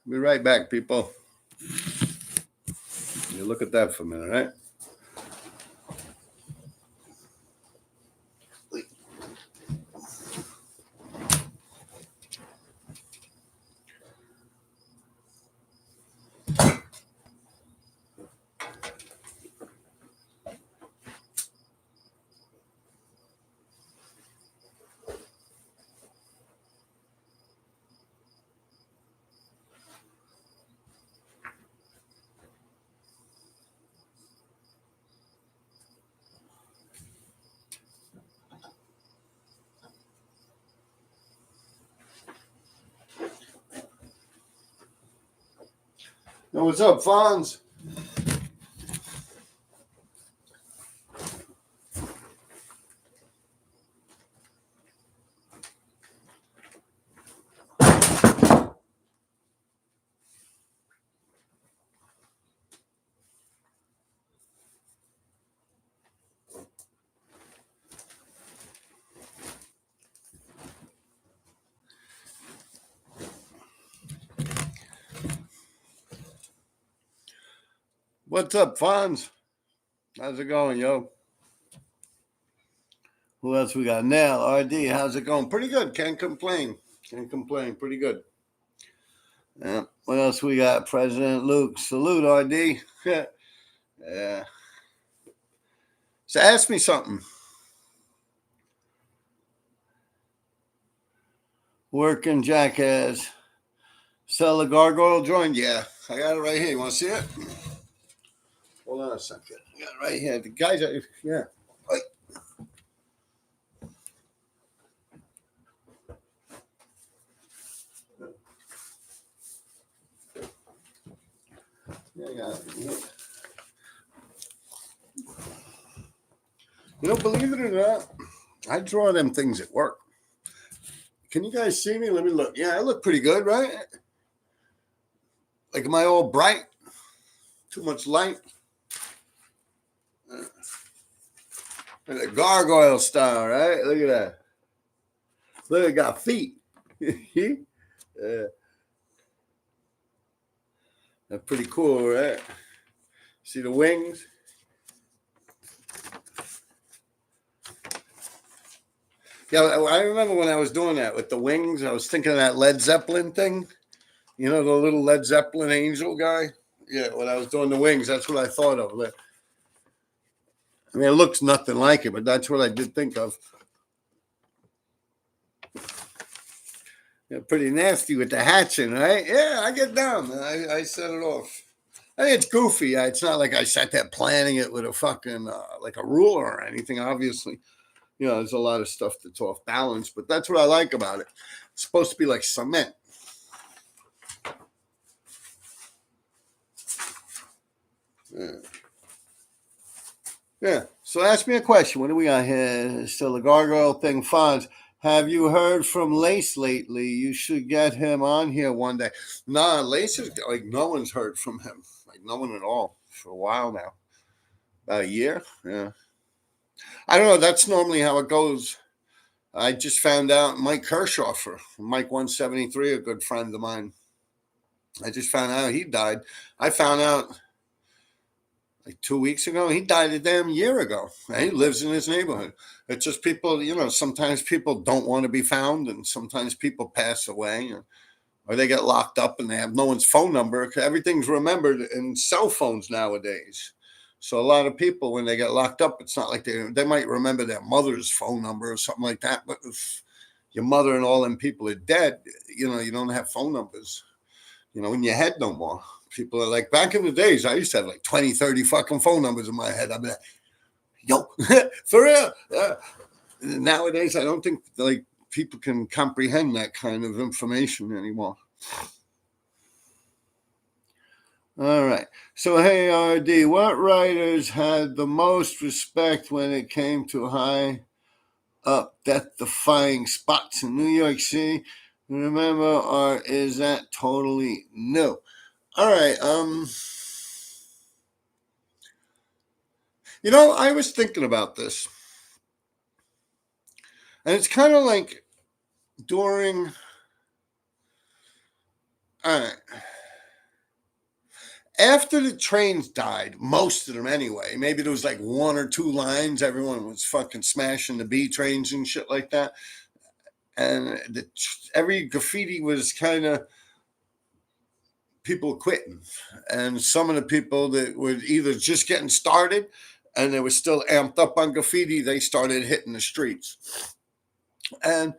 Be right back, people. You look at that for a minute, right? Yo, what's up, Fonz? What's up, Fonz? How's it going, yo? Who else we got? Nell, RD, how's it going? Pretty good. Can't complain. Can't complain. Pretty good. Yeah. What else we got? President Luke. Salute, RD. Yeah. So ask me something. Working jackass. Sell the Gargoyle joint? Yeah. I got it right here. You want to see it? Hold on a second. I got it right here. The guys are, yeah. Yeah, I got it. You know, believe it or not, I draw them things at work. Can you guys see me? Let me look. Yeah, I look pretty good, right? Like, am I all bright? Too much light? The gargoyle style, right? Look at that. Look, I got feet. That's pretty cool, right? See the wings? Yeah, I remember when I was doing that with the wings, I was thinking of that Led Zeppelin thing. You know, the little Led Zeppelin angel guy? Yeah, when I was doing the wings, that's what I thought of. I mean, it looks nothing like it, but that's what I did think of. Yeah, pretty nasty with the hatching, right? Yeah, I get down. I set it off. I think it's goofy. It's not like I sat there planning it with a fucking, like a ruler or anything, obviously. You know, there's a lot of stuff that's off balance, but that's what I like about it. It's supposed to be like cement. Yeah. Yeah. So ask me a question. What do we got here? Still the gargoyle thing, Fonz. Have you heard from Lace lately? You should get him on here one day. Nah, Lace is like no one's heard from him. Like no one at all for a while now. About a year. Yeah. I don't know. That's normally how it goes. I just found out Mike Kirschhofer, Mike 173, a good friend of mine. I just found out he died. I found out like 2 weeks ago. He died a damn year ago. He lives in his neighborhood. It's just people, you know, sometimes people don't want to be found, and sometimes people pass away, or they get locked up and they have no one's phone number. Everything's remembered in cell phones nowadays. So a lot of people, when they get locked up, it's not like they might remember their mother's phone number or something like that. But if your mother and all them people are dead, you know, you don't have phone numbers, you know, in your head no more. People are like, back in the days, I used to have like 20, 30 fucking phone numbers in my head. I'd be like, yo, for real. Nowadays, I don't think like people can comprehend that kind of information anymore. All right. So, hey, RD, what writers had the most respect when it came to high up death defying spots in New York City? Remember, or is that totally new? All right. You know, I was thinking about this, and it's kind of like during. All right. After the trains died, most of them anyway, maybe there was like one or two lines, everyone was fucking smashing the B trains and shit like that. And every graffiti was kind of people quitting. And some of the people that were either just getting started and they were still amped up on graffiti, they started hitting the streets. And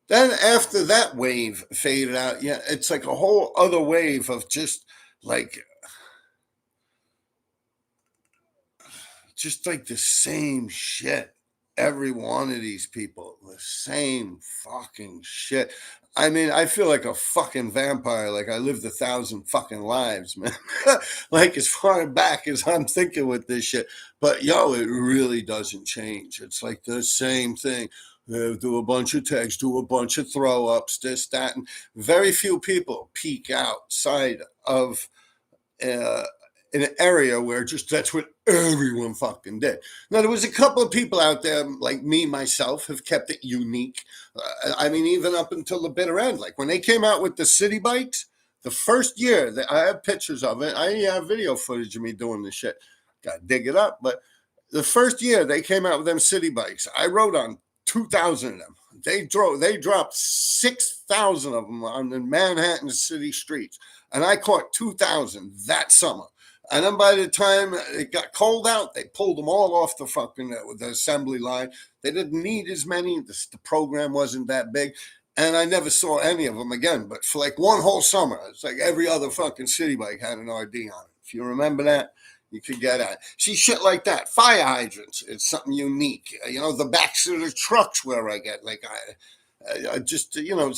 then after that wave faded out, yeah, it's like a whole other wave of like just like the same shit. Every one of these people, the same fucking shit. I mean, I feel like a fucking vampire. Like I lived 1,000 fucking lives, man. Like as far back as I'm thinking with this shit. But yo, it really doesn't change. It's like the same thing. Do a bunch of tags, do a bunch of throw ups, this, that, and very few people peek outside of uh, in an area where just that's what everyone fucking did. Now there was a couple of people out there like me myself have kept it unique. I mean, even up until the bitter end, like when they came out with the city bikes, the first year that I have pictures of it, I have video footage of me doing this shit. Got to dig it up, but the first year they came out with them city bikes, I rode on 2,000 of them. They dropped 6,000 of them on the Manhattan city streets, and I caught 2,000 that summer. And then by the time it got cold out, they pulled them all off the fucking the assembly line. They didn't need as many. The program wasn't that big. And I never saw any of them again. But for like one whole summer, it's like every other fucking city bike had an RD on it. If you remember that, you could get at. See, shit like that. Fire hydrants, it's something unique. You know, the backs of the trucks where I get, like, I just, you know,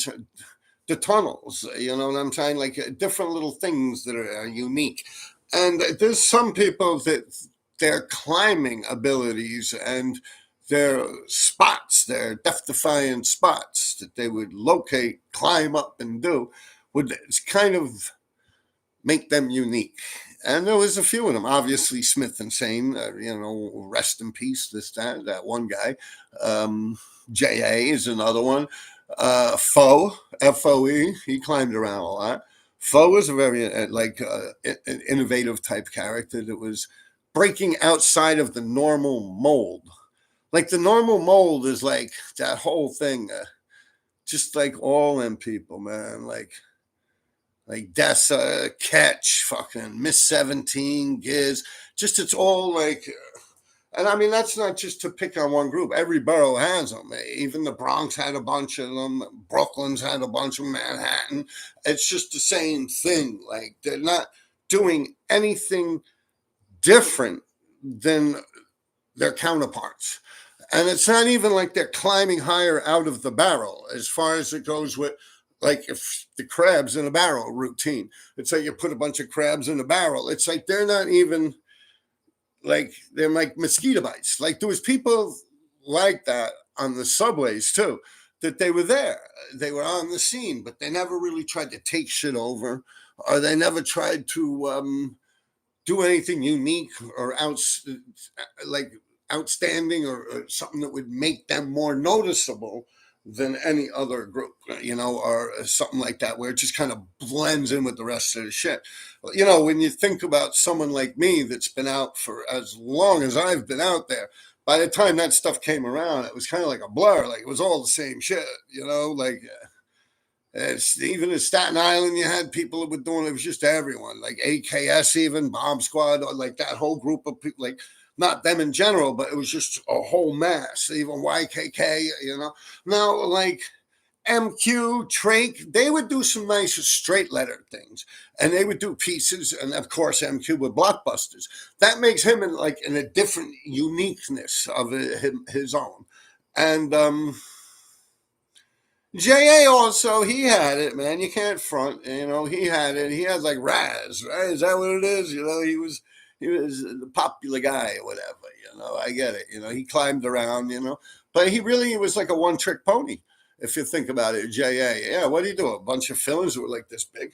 the tunnels, you know what I'm saying? Like different little things that are unique. And there's some people that their climbing abilities and their spots, their death-defying spots that they would locate, climb up and do, would kind of make them unique. And there was a few of them. Obviously, Smith and Sane, you know, rest in peace, that one guy. J.A. is another one. Foe, F-O-E, he climbed around a lot. Foe was a very an innovative type character that was breaking outside of the normal mold. Like the normal mold is like that whole thing, just like all them people, man. Like Dessa, Catch, fucking Miss 17, Giz. Just it's all like, and I mean, that's not just to pick on one group. Every borough has them. Even the Bronx had a bunch of them. Brooklyn's had a bunch of Manhattan. It's just the same thing. Like they're not doing anything different than their counterparts. And it's not even like they're climbing higher out of the barrel as far as it goes with, like if the crabs in a barrel routine. It's like you put a bunch of crabs in a barrel. It's like they're not even like they're like mosquito bites. Like there was people like that on the subways too, that they were there. They were on the scene, but they never really tried to take shit over, or they never tried to do anything unique or like outstanding or something that would make them more noticeable than any other group, you know, or something like that, where it just kind of blends in with the rest of the shit. You know, when you think about someone like me that's been out for as long as I've been out there, by the time that stuff came around, it was kind of like a blur. Like it was all the same shit, you know, like it's even in Staten Island, you had people that were doing it. It was just everyone, like AKS, even Bomb Squad, or like that whole group of people, like not them in general, but it was just a whole mass. Even YKK, you know. Now, like MQ, Trake, they would do some nice straight letter things, and they would do pieces, and of course MQ with blockbusters. That makes him in a different uniqueness of his own, and JA also, he had it, man. You can't front, you know, he had it. He had like Raz, right? Is that what it is? You know, he was the popular guy or whatever, you know. I get it. You know, he climbed around, you know. But he really was like a one-trick pony, if you think about it, JA. Yeah, what do you do? A bunch of fillers that were like this big,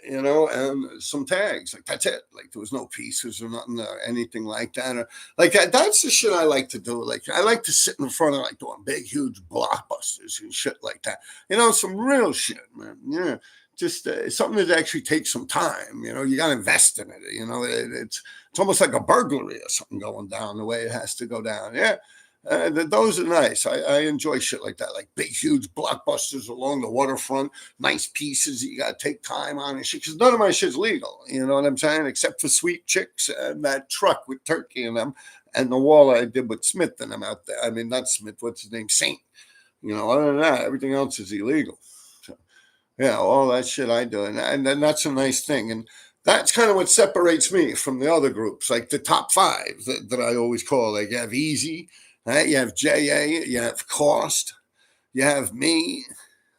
you know, and some tags. Like that's it. Like there was no pieces or nothing or anything like that. Or like that's the shit I like to do. Like I like to sit in front of like doing big, huge blockbusters and shit like that. You know, some real shit, man. Yeah. just something that actually takes some time. You got to invest in it. It's almost like a burglary or something going down the way it has to go down. Yeah. Those are nice. I enjoy shit like that, like big, huge blockbusters along the waterfront, nice pieces that you got to take time on and shit. Because none of my shit's legal, you know what I'm saying? Except for Sweet Chicks and that truck with turkey in them, and the wall I did with Smith and them out there. I mean, not Smith. What's his name? Saint. Other than that, everything else is illegal. So, yeah, all that shit I do, and that's a nice thing. And that's kind of what separates me from the other groups, like the top five that I always call. Like you have Easy. Right? You have JA, you have Cost, you have me.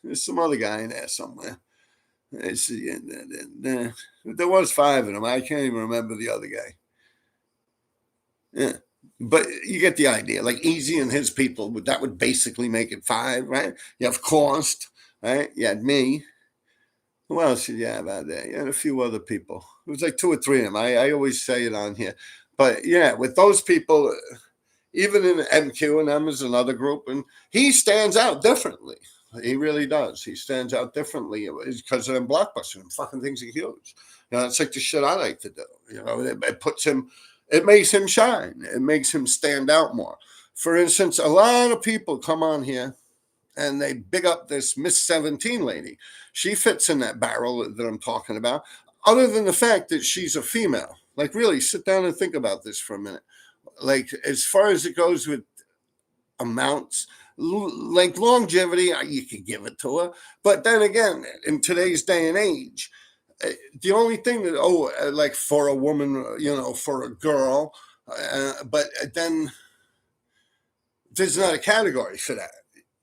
There's some other guy in there somewhere. There was five of them. I can't even remember the other guy. Yeah. But you get the idea. Like Easy and his people, that would basically make it five, right? You have Cost, right? You had me. Who else did you have out there? You had a few other people. It was like two or three of them. I always say it on here. But yeah, with those people, even in MQ and M is another group, and he stands out differently. He really does. He stands out differently because of them blockbusters and fucking things are huge. It's like the shit I like to do. It puts him, it makes him shine. It makes him stand out more. For instance, a lot of people come on here and they big up this Miss 17 lady. She fits in that barrel that I'm talking about, other than the fact that she's a female. Like, really, sit down and think about this for a minute. Like, as far as it goes with amounts, like longevity, you could give it to her. But then again, in today's day and age, the only thing that, like for a woman, for a girl, but then there's not a category for that.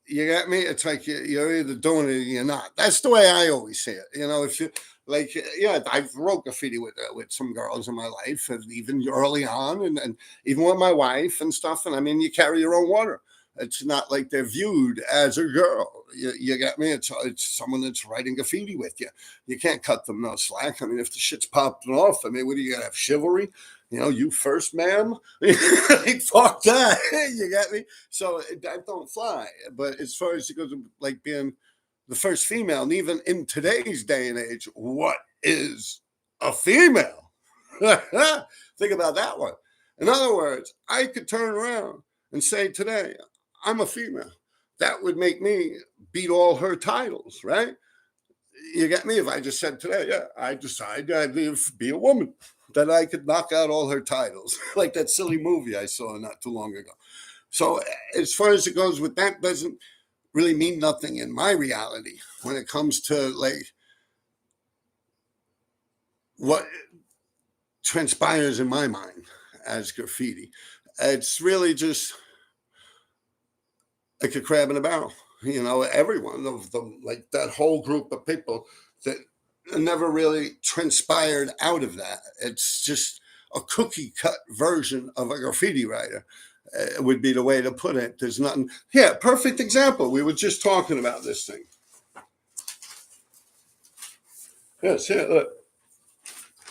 You got me? It's like you're either doing it or you're not. That's the way I always see it. If you like, yeah, I've wrote graffiti with some girls in my life, and even early on, and even with my wife and stuff. And I mean, you carry your own water. It's not like they're viewed as a girl. You got me? It's someone that's writing graffiti with you. You can't cut them no slack. I mean, if the shit's popping off, I mean, what do you got to have, chivalry? You first, ma'am. Fuck that. You got me? So that don't fly. But as far as it goes, like being the first female, and even in today's day and age, what is a female? Think about that one. In other words, I could turn around and say today, I'm a female. That would make me beat all her titles, right? You get me? If I just said today, yeah, I decide I'd be a woman, then I could knock out all her titles, like that silly movie I saw not too long ago. So as far as it goes with that, doesn't really mean nothing in my reality when it comes to like what transpires in my mind as graffiti. It's really just like a crab in a barrel. Everyone of them, like that whole group of people that never really transpired out of that. It's just a cookie cut version of a graffiti writer. Would be the way to put it. There's nothing. Yeah, perfect example. We were just talking about this thing. Yes, yeah, look.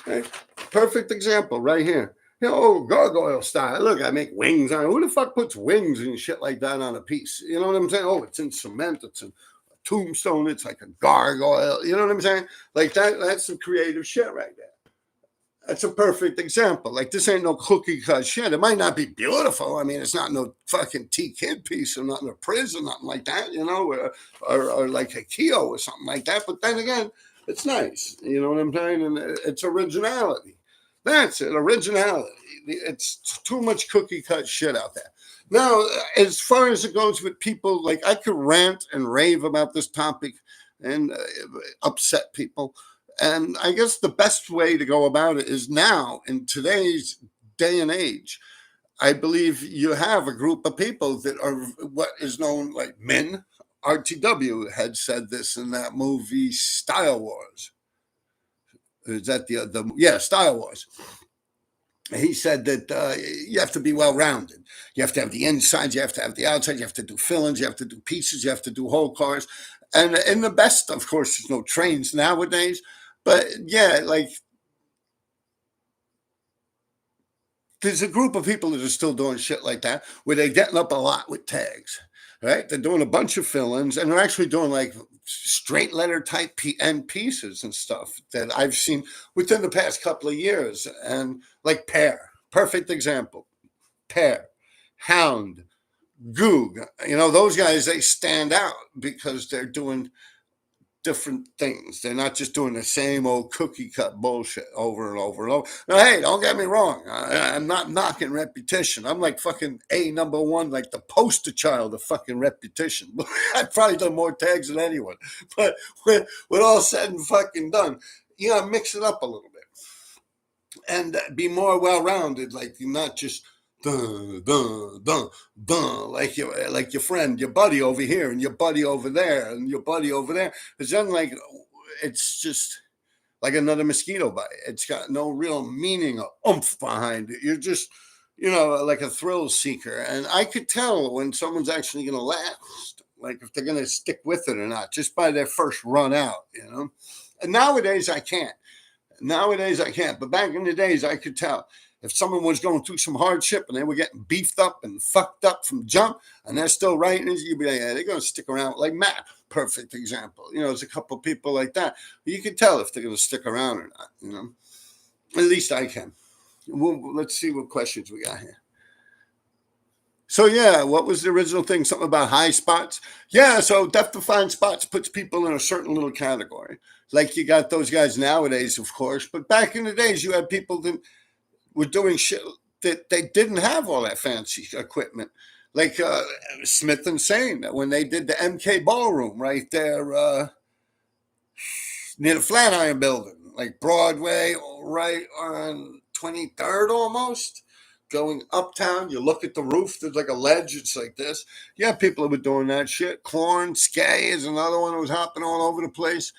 Okay. Perfect example right here. Gargoyle style. Look, I make wings on it. Who the fuck puts wings and shit like that on a piece? You know what I'm saying? Oh, it's in cement. It's in a tombstone. It's like a gargoyle. You know what I'm saying? Like that's some creative shit right there. That's a perfect example. Like, this ain't no cookie cut shit. It might not be beautiful. I mean, it's not no fucking T-Kid piece or not in a prison, nothing like that, or like a Keo or something like that. But then again, it's nice. You know what I'm saying? And it's originality. That's it, originality. It's too much cookie cut shit out there. Now, as far as it goes with people, like, I could rant and rave about this topic and upset people. And I guess the best way to go about it is now, in today's day and age, I believe you have a group of people that are what is known like men. RTW had said this in that movie Style Wars. Is that Style Wars? He said that you have to be well-rounded. You have to have the inside, you have to have the outside, you have to do fill-ins, you have to do pieces, you have to do whole cars. And in the best, of course, there's no trains nowadays. But yeah, like there's a group of people that are still doing shit like that, where they're getting up a lot with tags, right? They're doing a bunch of fill-ins, and they're actually doing like straight letter type end pieces and stuff that I've seen within the past couple of years. And like Pear, perfect example. Pear, Hound, Goog, those guys, they stand out because they're doing different things. They're not just doing the same old cookie cut bullshit over and over and over. Now, hey, don't get me wrong. I'm not knocking repetition. I'm like fucking number one, like the poster child of fucking repetition. I've probably done more tags than anyone. But when all said and fucking done, you gotta mix it up a little bit and be more well-rounded. Like, you're not just dun, dun, dun, dun, like your friend, your buddy over here, and your buddy over there, and your buddy over there. It's then like, it's just like another mosquito bite. It's got no real meaning or oomph behind it. You're just, like a thrill seeker. And I could tell when someone's actually going to last, like if they're going to stick with it or not, just by their first run out, And nowadays I can't. But back in the days, I could tell. If someone was going through some hardship and they were getting beefed up and fucked up from jump, and they're still writing, you'd be like, yeah, they're going to stick around. Like Matt, perfect example. There's a couple of people like that. But you can tell if they're going to stick around or not, At least I can. Let's see what questions we got here. So, yeah, what was the original thing? Something about high spots? Yeah, so depth-defined spots puts people in a certain little category. Like you got those guys nowadays, of course. But back in the days, you had people that were doing shit that they didn't have all that fancy equipment. Like Smith and Sane, when they did the MK Ballroom right there near the Flatiron Building, like Broadway, right on 23rd almost, going uptown. You look at the roof, there's like a ledge, it's like this. Yeah, people were doing that shit. Corn, Skay is another one that was hopping all over the place.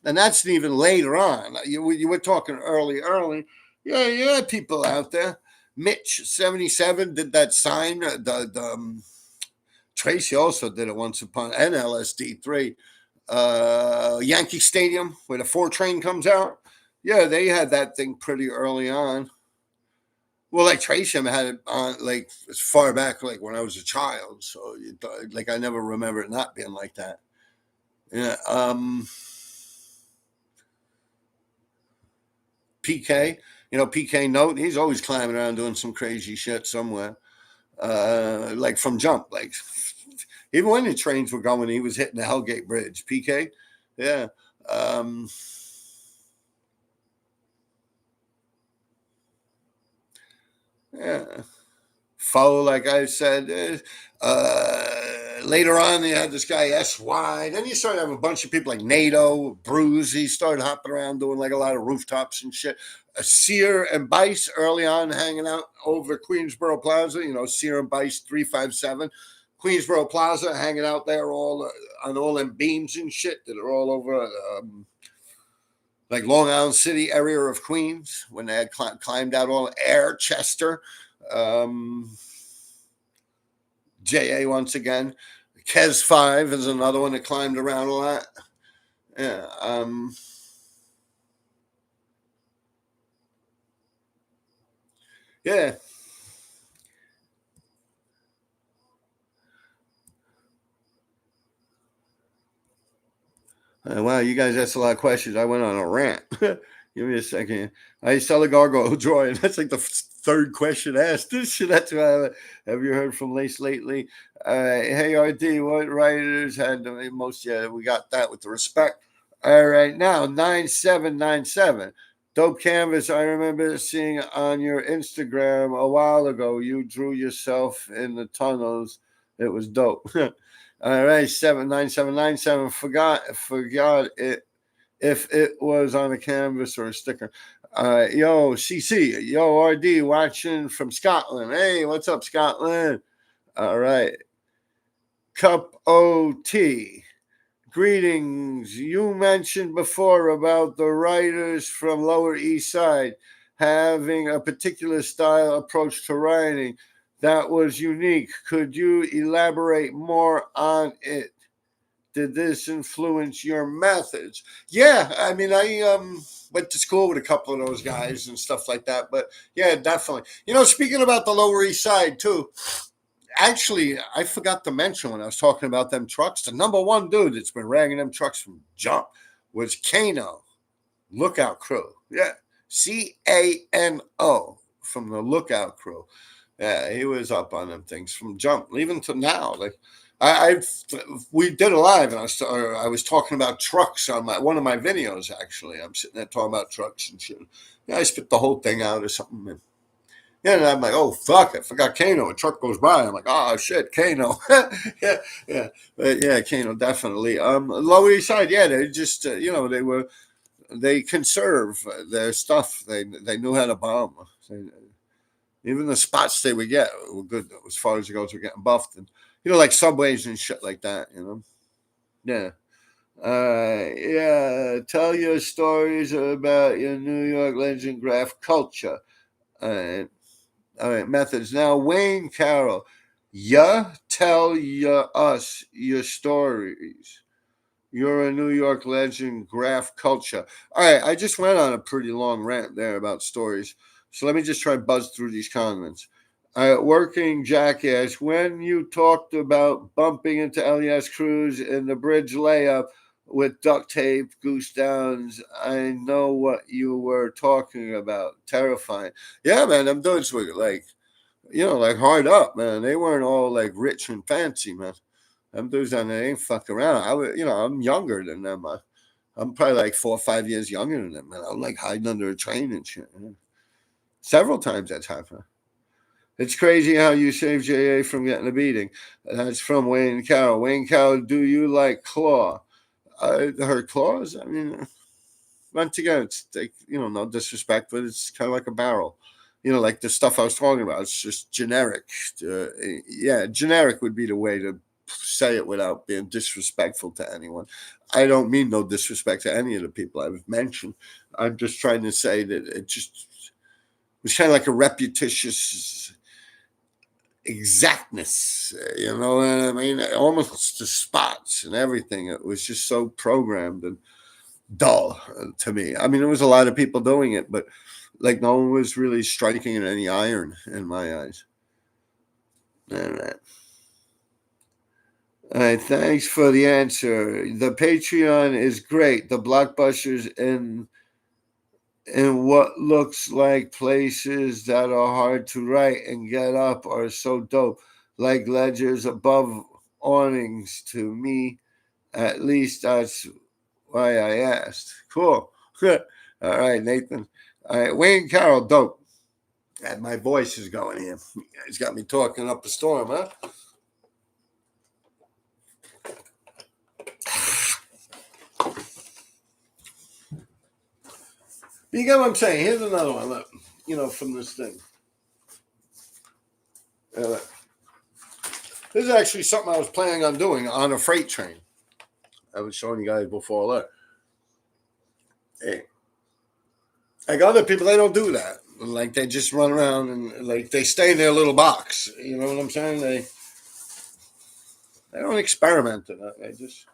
And that's even later on. You were talking early. Yeah, people out there. Mitch 77 did that sign. Tracy also did it once upon NLSD3. Yankee Stadium, where the 4 train comes out. Yeah, they had that thing pretty early on. Well, like Tracy had it on like as far back like when I was a child. So like I never remember it not being like that. Yeah. PK, PK Note, he's always climbing around doing some crazy shit somewhere. Like from jump, like even when the trains were going, he was hitting the Hellgate Bridge. PK, yeah. Yeah. Foe, like I said, later on, you had this guy SY. Then you started having a bunch of people like NATO, Bruce. He started hopping around doing like a lot of rooftops and shit. Sear and Bice early on hanging out over Queensboro Plaza. Sear and Bice 357. Queensboro Plaza hanging out there all on all them beams and shit that are all over like Long Island City area of Queens when they had climbed out all Air Chester. JA once again. Kez 5 is another one that climbed around a lot. Yeah. Yeah. Wow, you guys asked a lot of questions. I went on a rant. Give me a second. I sell a gargoyle drawing. That's like the third question asked. That's why. Have you heard from Lace lately? Hey, RD, what writers had the most? Yeah, we got that with the respect. All right, now 9797. Dope canvas. I remember seeing on your Instagram a while ago. You drew yourself in the tunnels. It was dope. All right, 79797. Forgot it if it was on a canvas or a sticker. Yo, CC, yo, RD, watching from Scotland. Hey, what's up, Scotland? All right. Cup OT. Greetings. You mentioned before about the writers from Lower East Side having a particular style approach to writing that was unique. Could you elaborate more on it? Did this influence your methods? Yeah, I mean, went to school with a couple of those guys and stuff like that. But yeah, definitely. Speaking about the Lower East Side too, actually, I forgot to mention when I was talking about them trucks, the number one dude that's been ragging them trucks from jump was Kano, Lookout Crew. Yeah, Cano from the Lookout Crew. Yeah, he was up on them things from jump, even to now. Like, we did a live, and I was talking about trucks on one of my videos. Actually, I'm sitting there talking about trucks and shit. Yeah, I spit the whole thing out or something. And, yeah, and I'm like, oh fuck, I forgot Kano. A truck goes by. I'm like, oh shit, Kano. yeah, but yeah, Kano definitely. Lower East Side, yeah, they just they conserve their stuff. They knew how to bomb. Even the spots they would get were good as far as it goes. We're getting buffed, and like subways and shit like that. Yeah. Yeah. Tell your stories about your New York legend graph culture. All right. Methods. Now, Wayne Carroll, tell us your stories. You're a New York legend, graph culture. All right, I just went on a pretty long rant there about stories. So let me just try and buzz through these comments. Working jackass, when you talked about bumping into LES Cruz in the bridge layup with duct tape, goose downs, I know what you were talking about. Terrifying. Yeah, man, them dudes were like hard up, man. They weren't all like rich and fancy, man. Them dudes down there ain't fuck around. I'm younger than them. I'm probably like 4 or 5 years younger than them, man. I'm like hiding under a train and shit. Several times that's happened. It's crazy how you saved JA from getting a beating. That's from Wayne Carroll. Wayne Carroll, do you like claw? Her claws? I mean, once again, it's like, no disrespect, but it's kind of like a barrel. Like the stuff I was talking about. It's just generic. Generic would be the way to say it without being disrespectful to anyone. I don't mean no disrespect to any of the people I've mentioned. I'm just trying to say that it just was kind of like a repetitious exactness, you know what I mean? Almost the spots and everything. It was just so programmed and dull to me. I mean, there was a lot of people doing it, but like no one was really striking at any iron in my eyes. All right. All right, thanks for the answer. The Patreon is great. The blockbusters in what looks like places that are hard to write and get up are so dope. Like ledgers above awnings to me. At least that's why I asked. Cool. All right, Nathan. All right, Wayne Carroll, dope. And my voice is going here. He's got me talking up a storm, huh? You get what I'm saying? Here's another one. Look, from this thing. This is actually something I was planning on doing on a freight train. I was showing you guys before. Look. Hey. Like other people, they don't do that. Like they just run around and like they stay in their little box. You know what I'm saying? They don't experiment in it. They just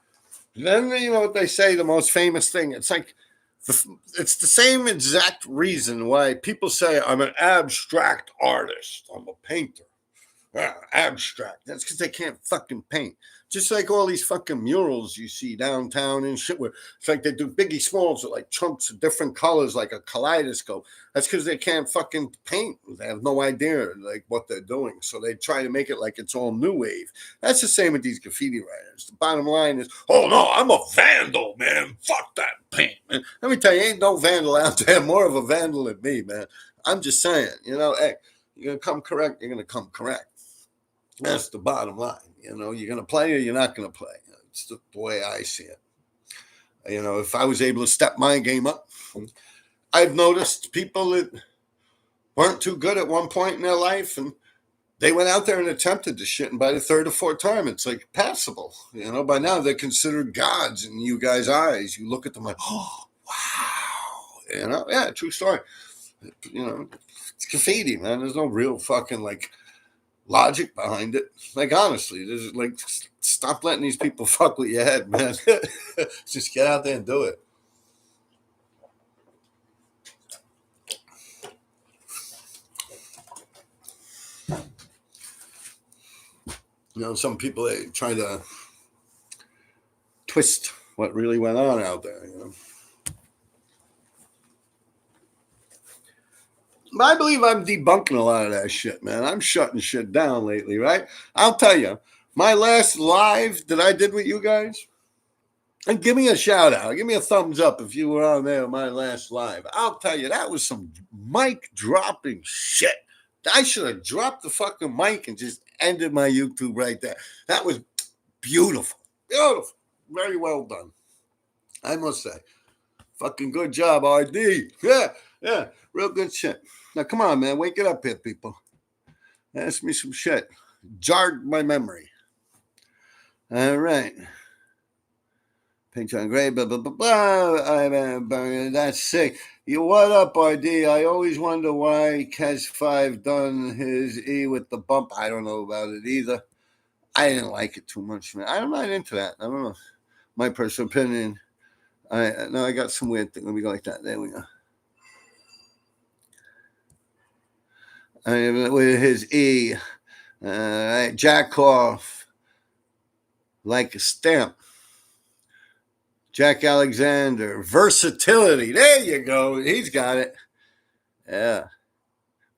then what they say. The most famous thing. It's like it's the same exact reason why people say I'm an abstract artist. I'm a painter. Abstract. That's because they can't fucking paint. Just like all these fucking murals you see downtown and shit, where it's like they do Biggie Smalls with like chunks of different colors, like a kaleidoscope. That's because they can't fucking paint. They have no idea like what they're doing, so they try to make it like it's all new wave. That's the same with these graffiti writers. The bottom line is, oh no, I'm a vandal, man. Fuck that paint, man. Let me tell you, ain't no vandal out there more of a vandal than me, man. I'm just saying, hey, you're gonna come correct. You're gonna come correct. That's the bottom line. You're going to play or you're not going to play. It's the way I see it. If I was able to step my game up, I've noticed people that weren't too good at one point in their life and they went out there and attempted this shit. And by the third or fourth time, it's like passable. By now they're considered gods in you guys' eyes. You look at them like, oh, wow. Yeah, true story. It's graffiti, man. There's no real fucking like logic behind it. Like honestly, there's like stop letting these people fuck with your head, man. Just get out there and do it. Some people, they try to twist what really went on out there. I believe I'm debunking a lot of that shit, man. I'm shutting shit down lately, right? I'll tell you, my last live that I did with you guys, and give me a shout out. Give me a thumbs up if you were on there on my last live. I'll tell you, that was some mic dropping shit. I should have dropped the fucking mic and just ended my YouTube right there. That was beautiful. Beautiful. Very well done. I must say. Fucking good job, RD. Yeah. Real good shit. Now, come on, man. Wake it up here, people. Ask me some shit. Jarred my memory. All right. Patreon, great, blah, blah, blah, blah. That's sick. What up, RD? I always wonder why Kes5 done his E with the bump. I don't know about it either. I didn't like it too much, man. I'm not into that. I don't know. My personal opinion. I got some weird thing. Let me go like that. There we go. With his E. Jack off. Like a stamp. Jack Alexander. Versatility. There you go. He's got it. Yeah.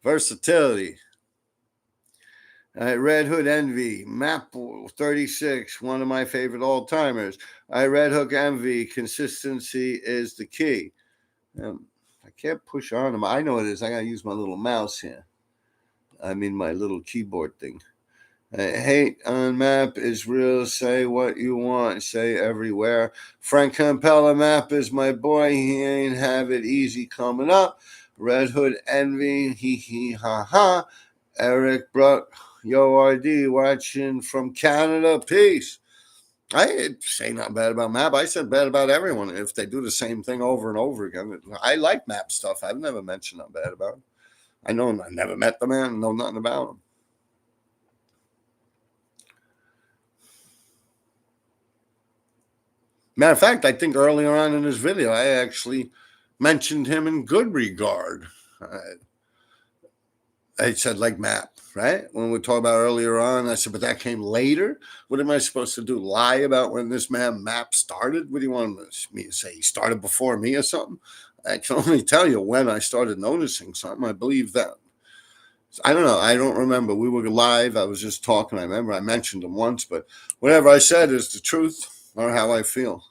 Versatility. Red Hood Envy. Map 36. One of my favorite all-timers. Red Hook Envy. Consistency is the key. I can't push on them. I know it is. I got to use my little mouse here. I mean my little keyboard thing. Hate on map is real. Say what you want. Say everywhere. Frank Campella map is my boy. He ain't have it easy coming up. Red Hood Envy. Hee hee ha ha. Eric Bruck. Yo RD watching from Canada. Peace. I didn't say nothing bad about map. I said bad about everyone if they do the same thing over and over again. I like map stuff. I've never mentioned nothing bad about him. I know I never met the man. Know nothing about him. Matter of fact, I think earlier on in this video, I actually mentioned him in good regard. I said, like map, right? When we talked about earlier on, I said, but that came later. What am I supposed to do? Lie about when this man map started? What do you want me to say? He started before me or something? I can only tell you when I started noticing something. I believe that. I don't know. I don't remember. We were live. I was just talking. I remember I mentioned him once, but whatever I said is the truth or how I feel.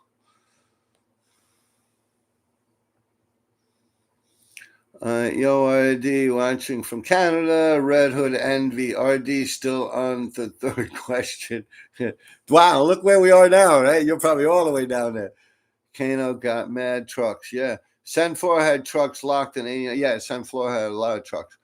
Yo, RD watching from Canada. Red Hood Envy. RD still on the third question. Wow, look where we are now, right? You're probably all the way down there. Kano got mad trucks. Yeah. Sen4 had trucks locked in. Yeah, Sen4 had a lot of trucks.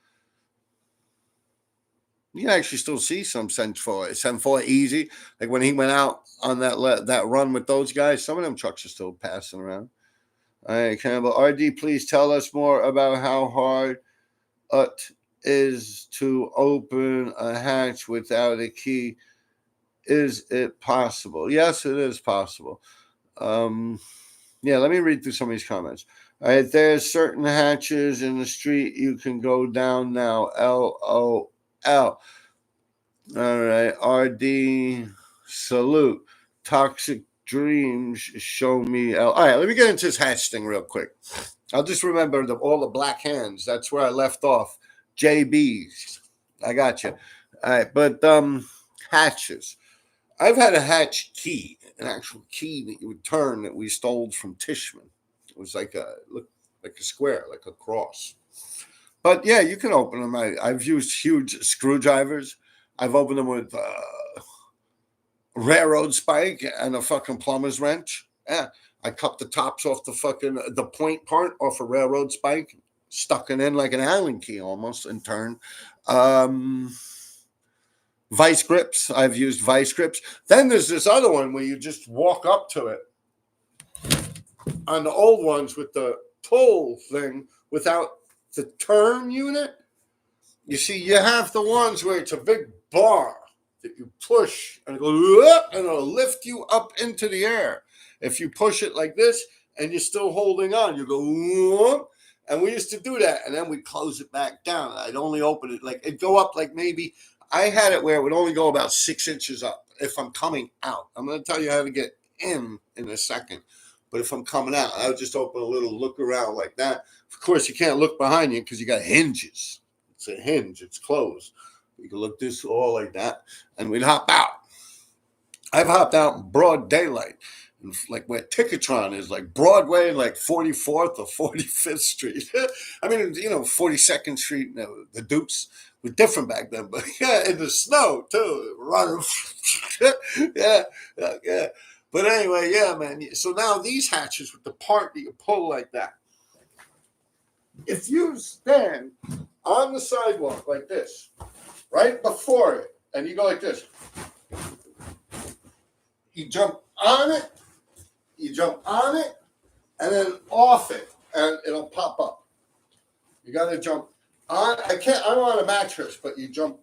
You can actually still see some Sen4 easy. Like when he went out on that run with those guys, some of them trucks are still passing around. All right, Campbell. RD, please tell us more about how hard it is to open a hatch without a key. Is it possible? Yes, it is possible. Yeah, let me read through some of these comments. All right, there's certain hatches in the street you can go down now. LOL. All right, RD, salute. Toxic Dreams show me. All right, let me get into this hatch thing real quick. I'll just remember all the black hands. That's where I left off. JBs. I got you. All right, but hatches. I've had a hatch key, an actual key that you would turn that we stole from Tishman. It was like a square, like a cross. But yeah, you can open them. I've used huge screwdrivers. I've opened them with railroad spike and a fucking plumber's wrench. Yeah, I cut the tops off the point part off a railroad spike, stuck it in like an Allen key almost, and turned. Vice grips. I've used vice grips. Then there's this other one where you just walk up to it. On the old ones with the pull thing without the turn unit, you see, you have the ones where it's a big bar that you push and it'll lift you up into the air. If you push it like this and you're still holding on, you go, and we used to do that, and then we close it back down. I'd only open it it'd go up like maybe I had it where it would only go about 6 inches up if I'm coming out. I'm going to tell you how to get in a second. But if I'm coming out, I would just open a little look around like that. Of course, you can't look behind you because you got hinges. It's a hinge. It's closed. You can look this all like that, and we'd hop out. I've hopped out in broad daylight, like where Ticketron is, like Broadway, like 44th or 45th Street. I mean, 42nd Street, the Dukes was different back then, but yeah, in the snow too, running. yeah. But anyway, yeah, man. So now these hatches with the part that you pull like that. If you stand on the sidewalk like this, right before it, and you go like this, you jump on it, and then off it, and it'll pop up. You got to jump on. I'm on a mattress, but you jump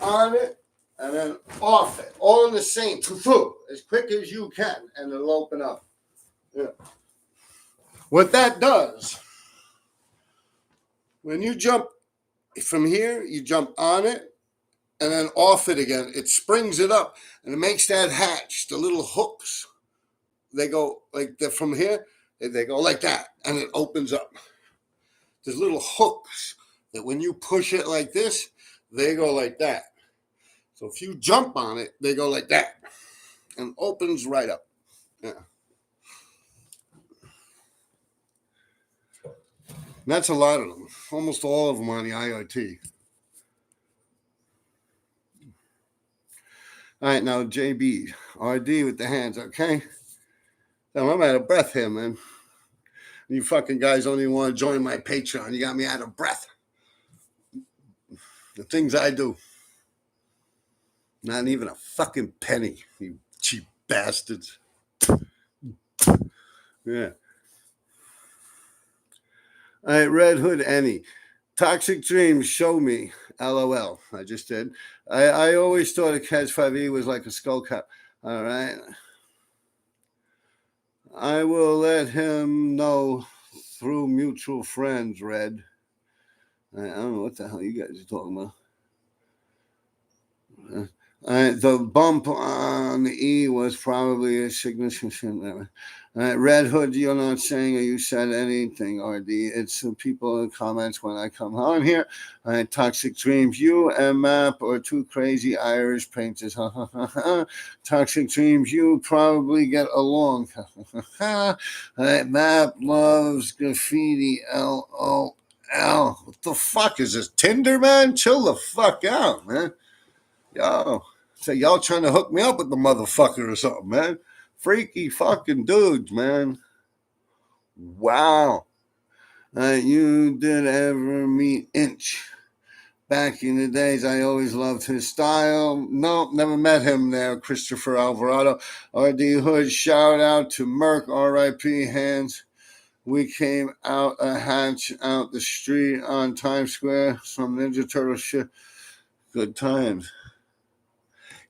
on it and then off it, all in the same, as quick as you can, and it'll open up. Yeah. What that does, when you jump from here, you jump on it and then off it again. It springs it up, and it makes that hatch, the little hooks, they go like that from here, they go like that, and it opens up. There's little hooks that when you push it like this, they go like that. So if you jump on it, they go like that and opens right up. Yeah. And that's a lot of them. Almost all of them on the IoT. All right, now JB, RD with the hands, okay? Now, I'm out of breath here, man. You fucking guys don't even want to join my Patreon. You got me out of breath. The things I do. Not even a fucking penny, you cheap bastards. Yeah. All right, Red Hood Annie. Toxic Dreams, show me. LOL. I just did. I always thought a Catch 5e was like a skull cap. All right. I will let him know through mutual friends, Red. I don't know what the hell you guys are talking about. The bump on the E was probably a significant. Red Hood, you're not saying or you said anything, RD. It's people in the comments when I come on here. Toxic Dreams, you and Map are two crazy Irish painters. Toxic Dreams, you probably get along. Map loves graffiti. LOL. What the fuck is this? Tinder, man? Chill the fuck out, man. Yo, so y'all trying to hook me up with the motherfucker or something, man. Freaky fucking dudes, man. Wow. You did ever meet Inch? Back in the days, I always loved his style. Nope, never met him there, Christopher Alvarado. RD Hood, shout out to Merc, RIP, hands. We came out a hatch out the street on Times Square. Some Ninja Turtle shit. Good times.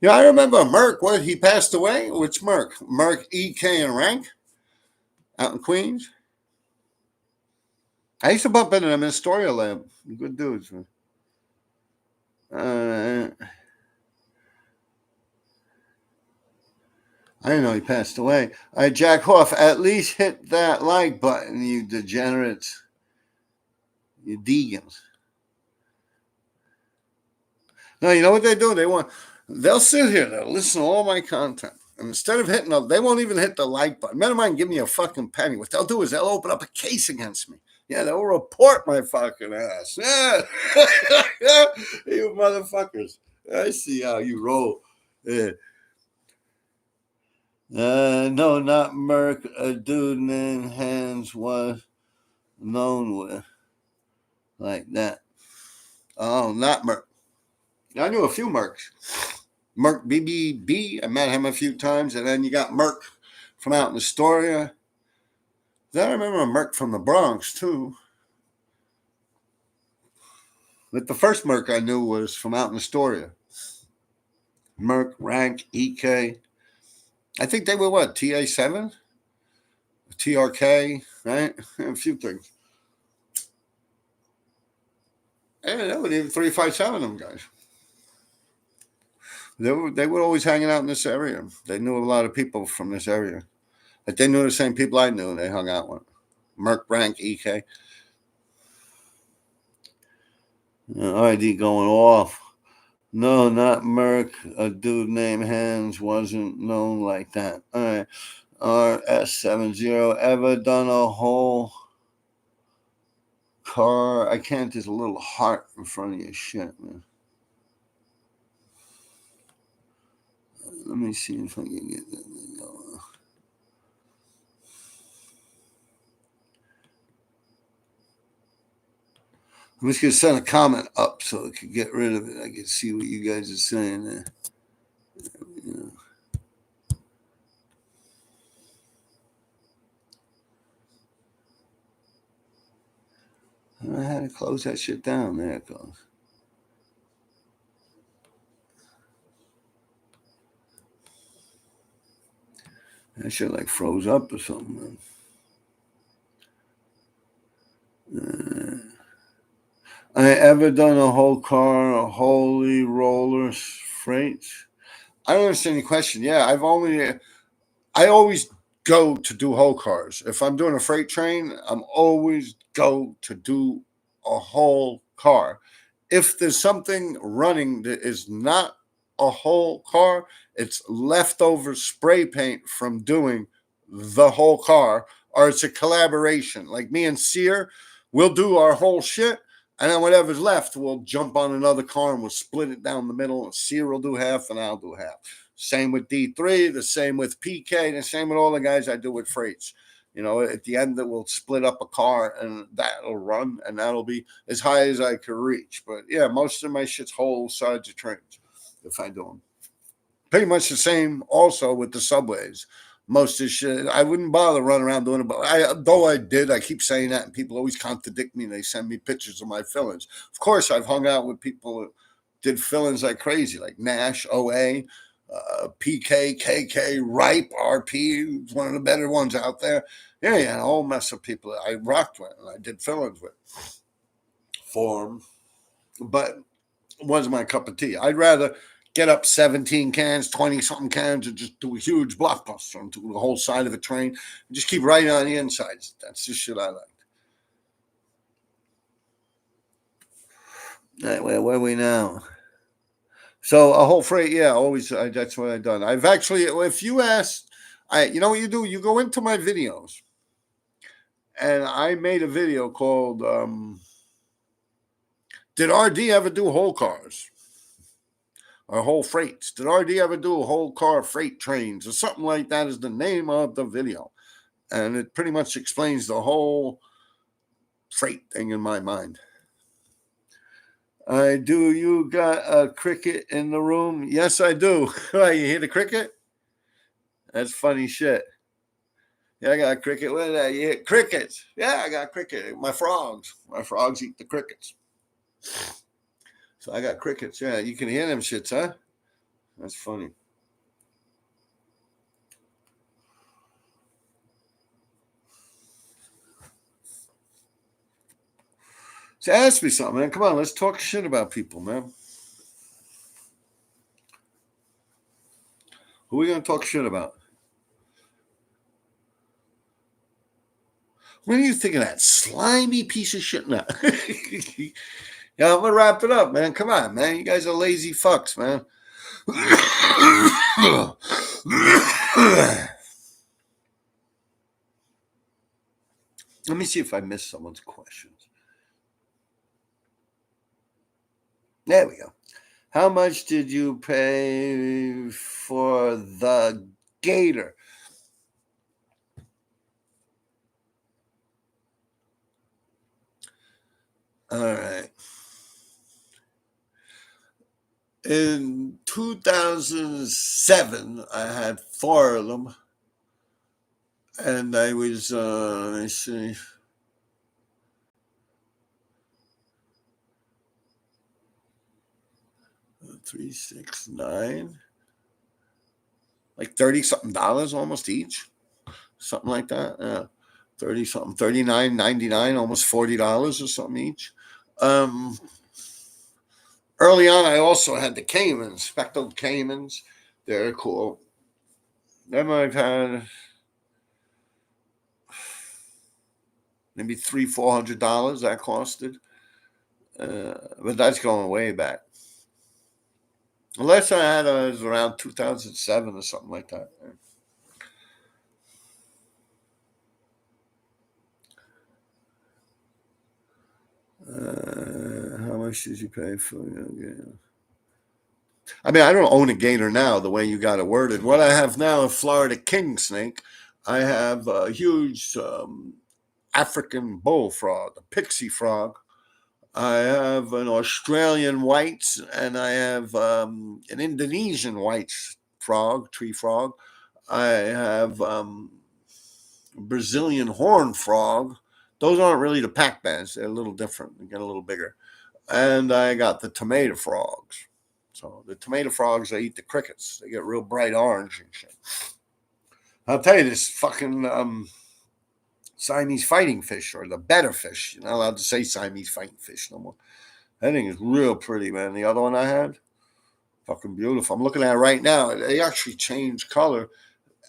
Yeah, I remember Merc. What, he passed away? Which Merc? Merc EK and Rank? Out in Queens? I used to bump into them in Astoria Lab. Good dudes, man. I didn't know he passed away. Jack Hoff, at least hit that like button, you degenerates. You degans. No, you know what they do? They'll sit here, they'll listen to all my content. And instead of hitting they won't even hit the like button. Men of mine give me a fucking penny. What they'll do is they'll open up a case against me. Yeah, they'll report my fucking ass. Yeah. You motherfuckers. I see how you roll. Yeah. No, not Merc. A dude named Hans was known with like that. Oh, not Merc. I knew a few Mercs. Merc BBB, I met him a few times, and then you got Merc from out in Astoria. Then I remember a Merc from the Bronx, too. But the first Merc I knew was from out in Astoria. Merc, Rank, EK. I think they were what, TA7? TRK, right? A few things. And that was even 357 them guys. They were always hanging out in this area. They knew a lot of people from this area. Like they knew the same people I knew. They hung out with Merc, Brank, EK. ID going off. No, not Merc. A dude named Hans wasn't known like that. All right. RS70. Ever done a whole car? I can't. There's a little heart in front of your shit, man. Let me see if I can get that thing going. I'm just going to send a comment up so I can get rid of it. I can see what you guys are saying there. I had to close that shit down. There it goes. That shit like froze up or something, man. I ever done a whole car, a holy roller freight? I don't understand your question. Yeah, I always go to do whole cars. If I'm doing a freight train, I'm always go to do a whole car. If there's something running that is not a whole car, it's leftover spray paint from doing the whole car, or it's a collaboration. Like me and Sear, we'll do our whole shit, and then whatever's left, we'll jump on another car and we'll split it down the middle, and Sear will do half and I'll do half. Same with D3, the same with PK, the same with all the guys I do with freights. You know, at the end, that we'll split up a car and that'll run, and that'll be as high as I could reach. But yeah, most of my shit's whole sides of trains if I do them. Pretty much the same also with the subways. Most of the shit, I wouldn't bother running around doing it. But though I did, I keep saying that, and people always contradict me. They send me pictures of my fill-ins. Of course, I've hung out with people who did fill-ins like crazy, like Nash, OA, PK, KK, Ripe, RP, one of the better ones out there. Yeah, a whole mess of people that I rocked with and I did fill-ins with for them. But it wasn't my cup of tea. I'd rather get up 17 cans, 20 something cans, and just do a huge blockbuster and do the whole side of a train and just keep writing on the insides. That's the shit I like. All right, where are we now? So a whole freight, yeah, always. That's what I've done. I've actually, if you ask, you know what you do? You go into my videos, and I made a video called "Did RD ever do whole cars or whole freights? Did RD ever do a whole car freight trains or something like that?" Is the name of the video, and it pretty much explains the whole freight thing in my mind. Do you got a cricket in the room? Yes, I do. You hear the cricket? That's funny shit. Yeah, I got a cricket. What is that? You hit crickets. Yeah, I got cricket. My frogs. My frogs eat the crickets. So I got crickets. Yeah, you can hear them shits, huh? That's funny. So ask me something, man. Come on, let's talk shit about people, man. Who are we going to talk shit about? What do you think of that slimy piece of shit now? Yeah, I'm going to wrap it up, man. Come on, man. You guys are lazy fucks, man. Let me see if I missed someone's questions. There we go. How much did you pay for the gator? All right. In 2007, I had 4 of them. And I was, let me see. $369, like 30 something dollars almost each, something like that. Yeah, 30 something, 39.99, almost $40 or something each. Um, Early on, I also had the caimans, speckled caimans. They're cool. Then I've had maybe $300-400 that costed, but that's going way back. The last I had was around 2007 or something like that. How much did you pay for it? I mean, I don't own a gator now the way you got it worded. What I have now, a Florida king snake. I have a huge African bullfrog, a pixie frog. I have an Australian whites, and I have an Indonesian whites frog, tree frog. I have Brazilian horn frog. Those aren't really the pack bands. They're a little different. They get a little bigger. And I got the tomato frogs. So the tomato frogs, they eat the crickets. They get real bright orange and shit. I'll tell you, this fucking Siamese fighting fish, or the better fish. You're not allowed to say Siamese fighting fish no more. That thing is real pretty, man. The other one I had, fucking beautiful. I'm looking at it right now. They actually change color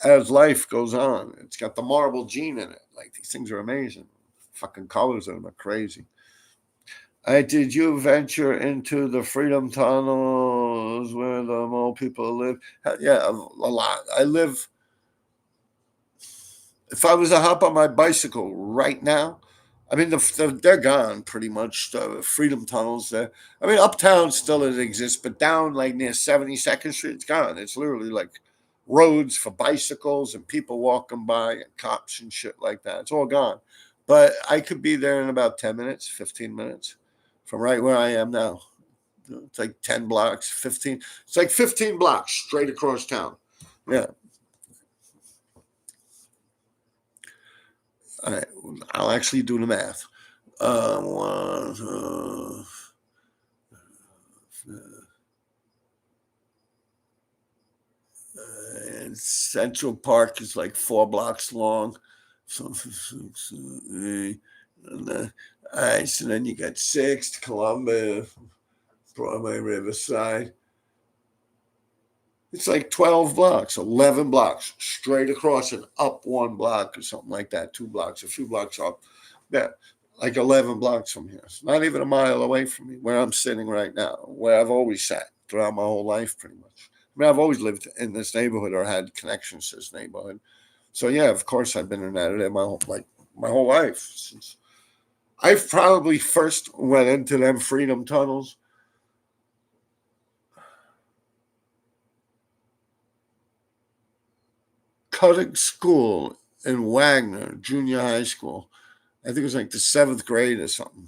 as life goes on. It's got the marble gene in it. Like, these things are amazing. Fucking colors of them are crazy. Did you venture into the Freedom Tunnels where the mole people live? Yeah, a lot. If I was to hop on my bicycle right now, I mean, they're gone pretty much. The Freedom Tunnels there. I mean, uptown still it exists, but down like near 72nd Street, it's gone. It's literally like roads for bicycles and people walking by and cops and shit like that. It's all gone. But I could be there in about 10 minutes, 15 minutes from right where I am now. It's like 10 blocks, 15. It's like 15 blocks straight across town. Yeah. All right. I'll actually do the math. And Central Park is like 4 blocks long. So, all right, so then you got 6th, Columbia, Broadway, Riverside. It's like 12 blocks, 11 blocks straight across and up 1 block or something like that, 2 blocks, a few blocks up. Yeah, like 11 blocks from here. It's not even a mile away from me, where I'm sitting right now, where I've always sat throughout my whole life, pretty much. I mean, I've always lived in this neighborhood or had connections to this neighborhood. So yeah, of course, I've been in that area my whole life. Since I probably first went into them Freedom Tunnels cutting school in Wagner Junior High School. I think it was like the 7th grade or something.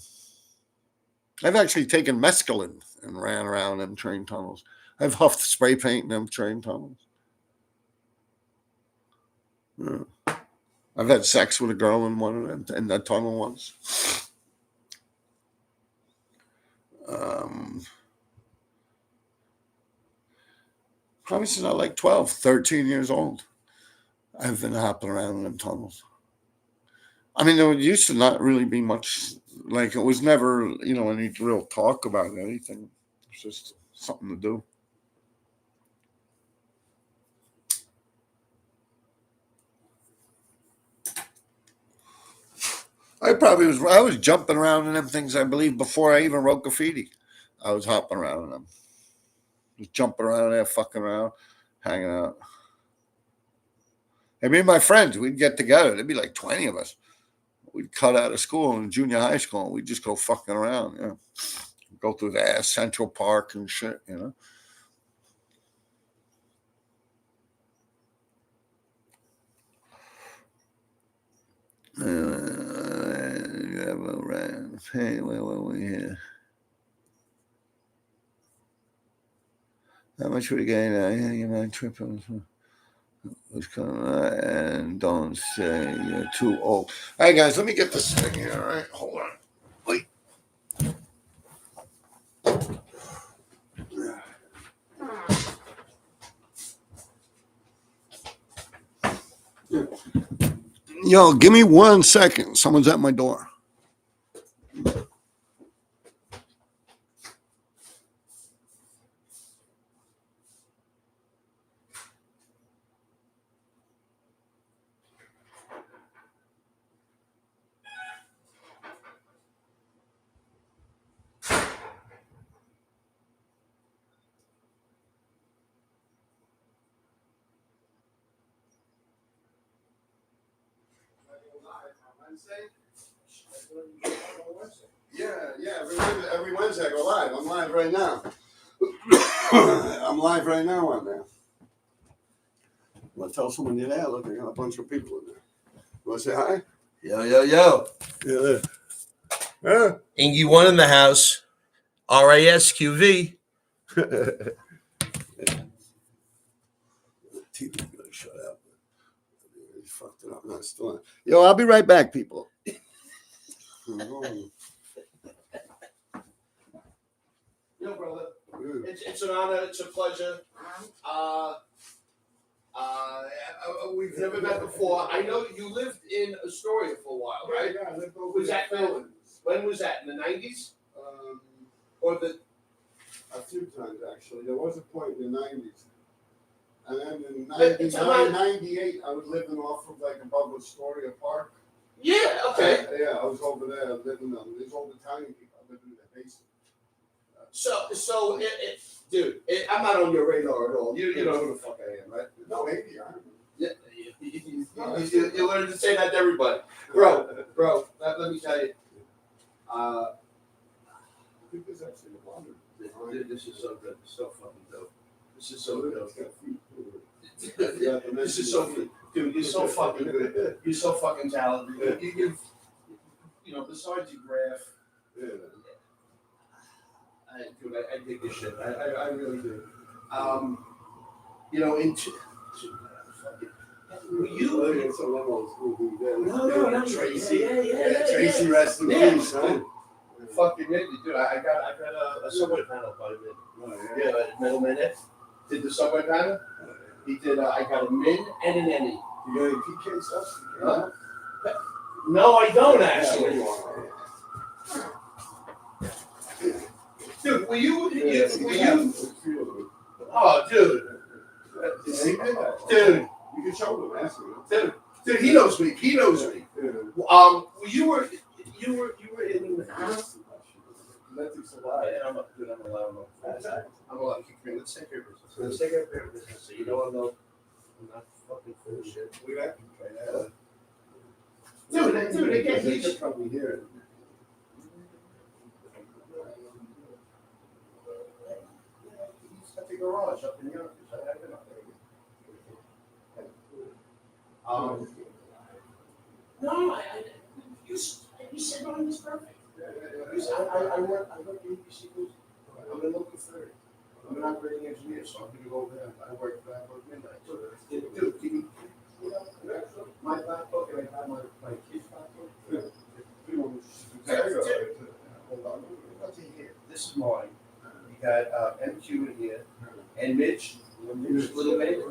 I've actually taken mescaline and ran around them train tunnels. I've huffed spray paint in them train tunnels. Yeah. I've had sex with a girl in one of them in that tunnel once. Probably since I was like 12, 13 years old. I've been hopping around in them tunnels. I mean, there used to not really be much, like, it was never, any real talk about anything. It's just something to do. I was jumping around in them things, I believe, before I even wrote graffiti. I was hopping around in them. Just jumping around there, fucking around, hanging out. And me and my friends, we'd get together. There'd be like 20 of us. We'd cut out of school in junior high school, and we'd just go fucking around, go through the Central Park and shit. Hey, where were we here? How much we getting? You mind tripping? What's coming? And don't say you're too old. All right, guys, let me get this thing here. All right, hold on. Wait. Yo, give me 1 second. Someone's at my door. Yeah. Every Wednesday I go live. I'm live right now. I'm live right now on there. Want to tell someone you're there? Look, I got a bunch of people in there. You want to say hi? Yo. Yeah. Huh? Ingy one in the house. RASQV. TV gonna shut up. He fucked it up. No, it's still on. Yo, I'll be right back, people. Yo, brother. It's an honor. It's a pleasure. We've never met before. I know you lived in Astoria for a while, right? Yeah, I lived over Was that when was that? In the 90s? Or the? A few times, actually. There was a point in the 90s. And then in It's 98, I was living off of like above Astoria Park. Yeah, okay. Yeah, I was over there living on these old Italian people. I lived in the basement. Dude, I'm not on your radar at all. You know who the fuck I am, right? No, maybe I am. Yeah, you learn to say that to everybody. Bro, let me tell you. I think there's actually a water. This is so good. So fucking dope. This is so dope. This is so good. Dude, you're so fucking good. You're so fucking talented. You know, besides your graph, I dig this shit. I really do. You know, were you? No, not Tracy. Yeah. Tracy, rest in peace, huh? Fucking dude, I got a subway panel by Min. Yeah, Middleman Ed did the subway panel. He did. I got a Min and an Any. You got any PK stuff? No, I don't actually. Dude, were you? Oh, dude. Dude. You can show them. Ask them. Dude, he knows me. You were in. I'm allowed to keep me. Let's take care of business. So you know I'm not fucking full of shit. We got to try that. Dude, again, He's probably here. He's got the garage up in the office. I've been up there. No, you said mine was perfect. I work in ABC News. I'm in local 30. I'm an operating engineer, so I'm going to go over there. I work midnight. Dude, can you my laptop and I have my kid's laptop? Hold on. What's in here? This is mine. You got MQ in here. And Mitch, little baby.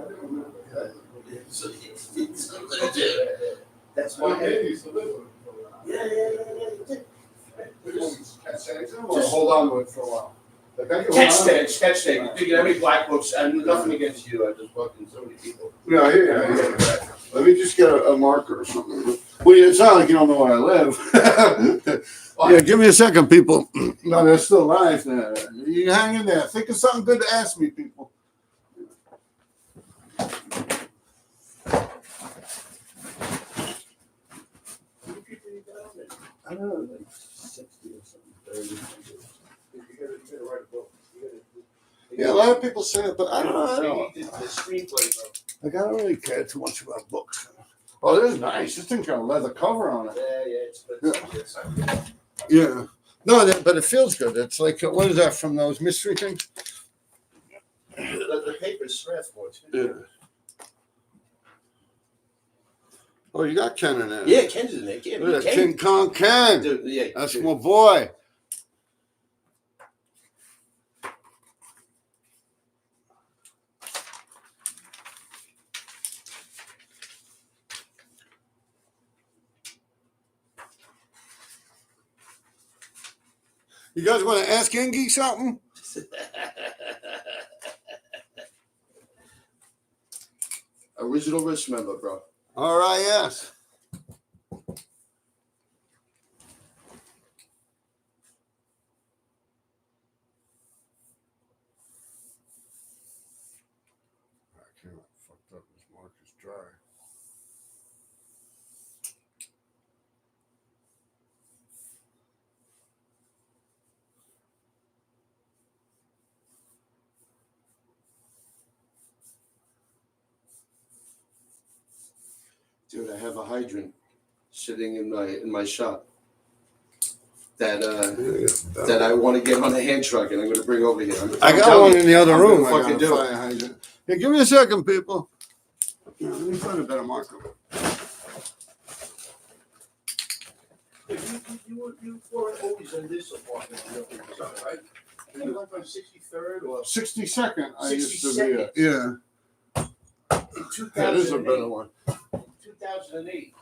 That's my head. Yeah. Hold on to it for a while. Sketch stand. You have any black books? And nothing against you. I just fucking so many people. Yeah. Let me just get a marker or something. Well, it sounds like you don't know where I live. Yeah, give me a second, people. No, they're still alive. You hang in there. Think of something good to ask me, people. I don't know, like 60 or something, 30. You gotta write a book. Yeah, a lot of people say it, but I don't know. The screenplay, bro. Like, I don't really care too much about books. Oh, this is nice. This thing's got a leather cover on it. Yeah, it's good. Yeah. No, but it feels good. It's like, what is that from those mystery things? The paper's Strathmore, too. Yeah. Oh, you got Ken in there. Yeah, Ken's in there. Look at that King Kong Ken. Dude, yeah, that's my boy. You guys want to ask Ingy something? Original wrist member, bro. All right, yes. I can't fucked up. This mark is dry. Dude, I have a hydrant sitting in my shop that I want to get on a hand truck, and I'm going to bring over here. I got one in the other room. I Fucking got a do fire hydrant. Hey, give me a second, people. Yeah, let me find a better marker. You weren't always in this apartment, right? You lived on 63rd or 62nd. I used to 62nd. be. Yeah. In 2008. That is a better one. 2008.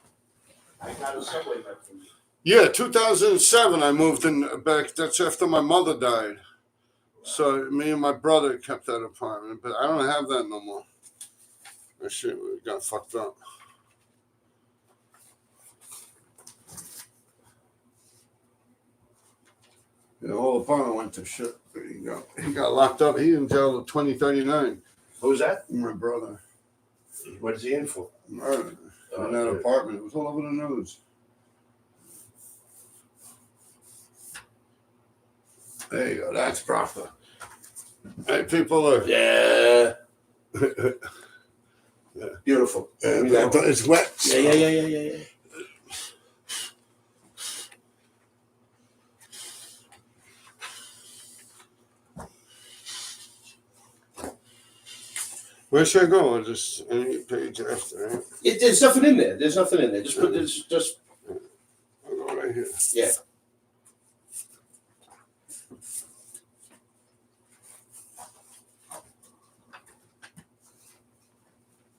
I got a subway back from you. Yeah, 2007. I moved in back. That's after my mother died. So me and my brother kept that apartment, but I don't have that no more. That shit got fucked up. The whole apartment went to shit. He got locked up. He in jail till 2039. Who was that? My brother. What is he in for? Murder. In that apartment. It was all over the news. There you go. That's proper. Hey, people are. Yeah. Beautiful. It's wet. Yeah. Where should I go? Or just any page after, right? There's nothing in there. There's nothing in there. Just put this. Just. I'll go right here. Yeah.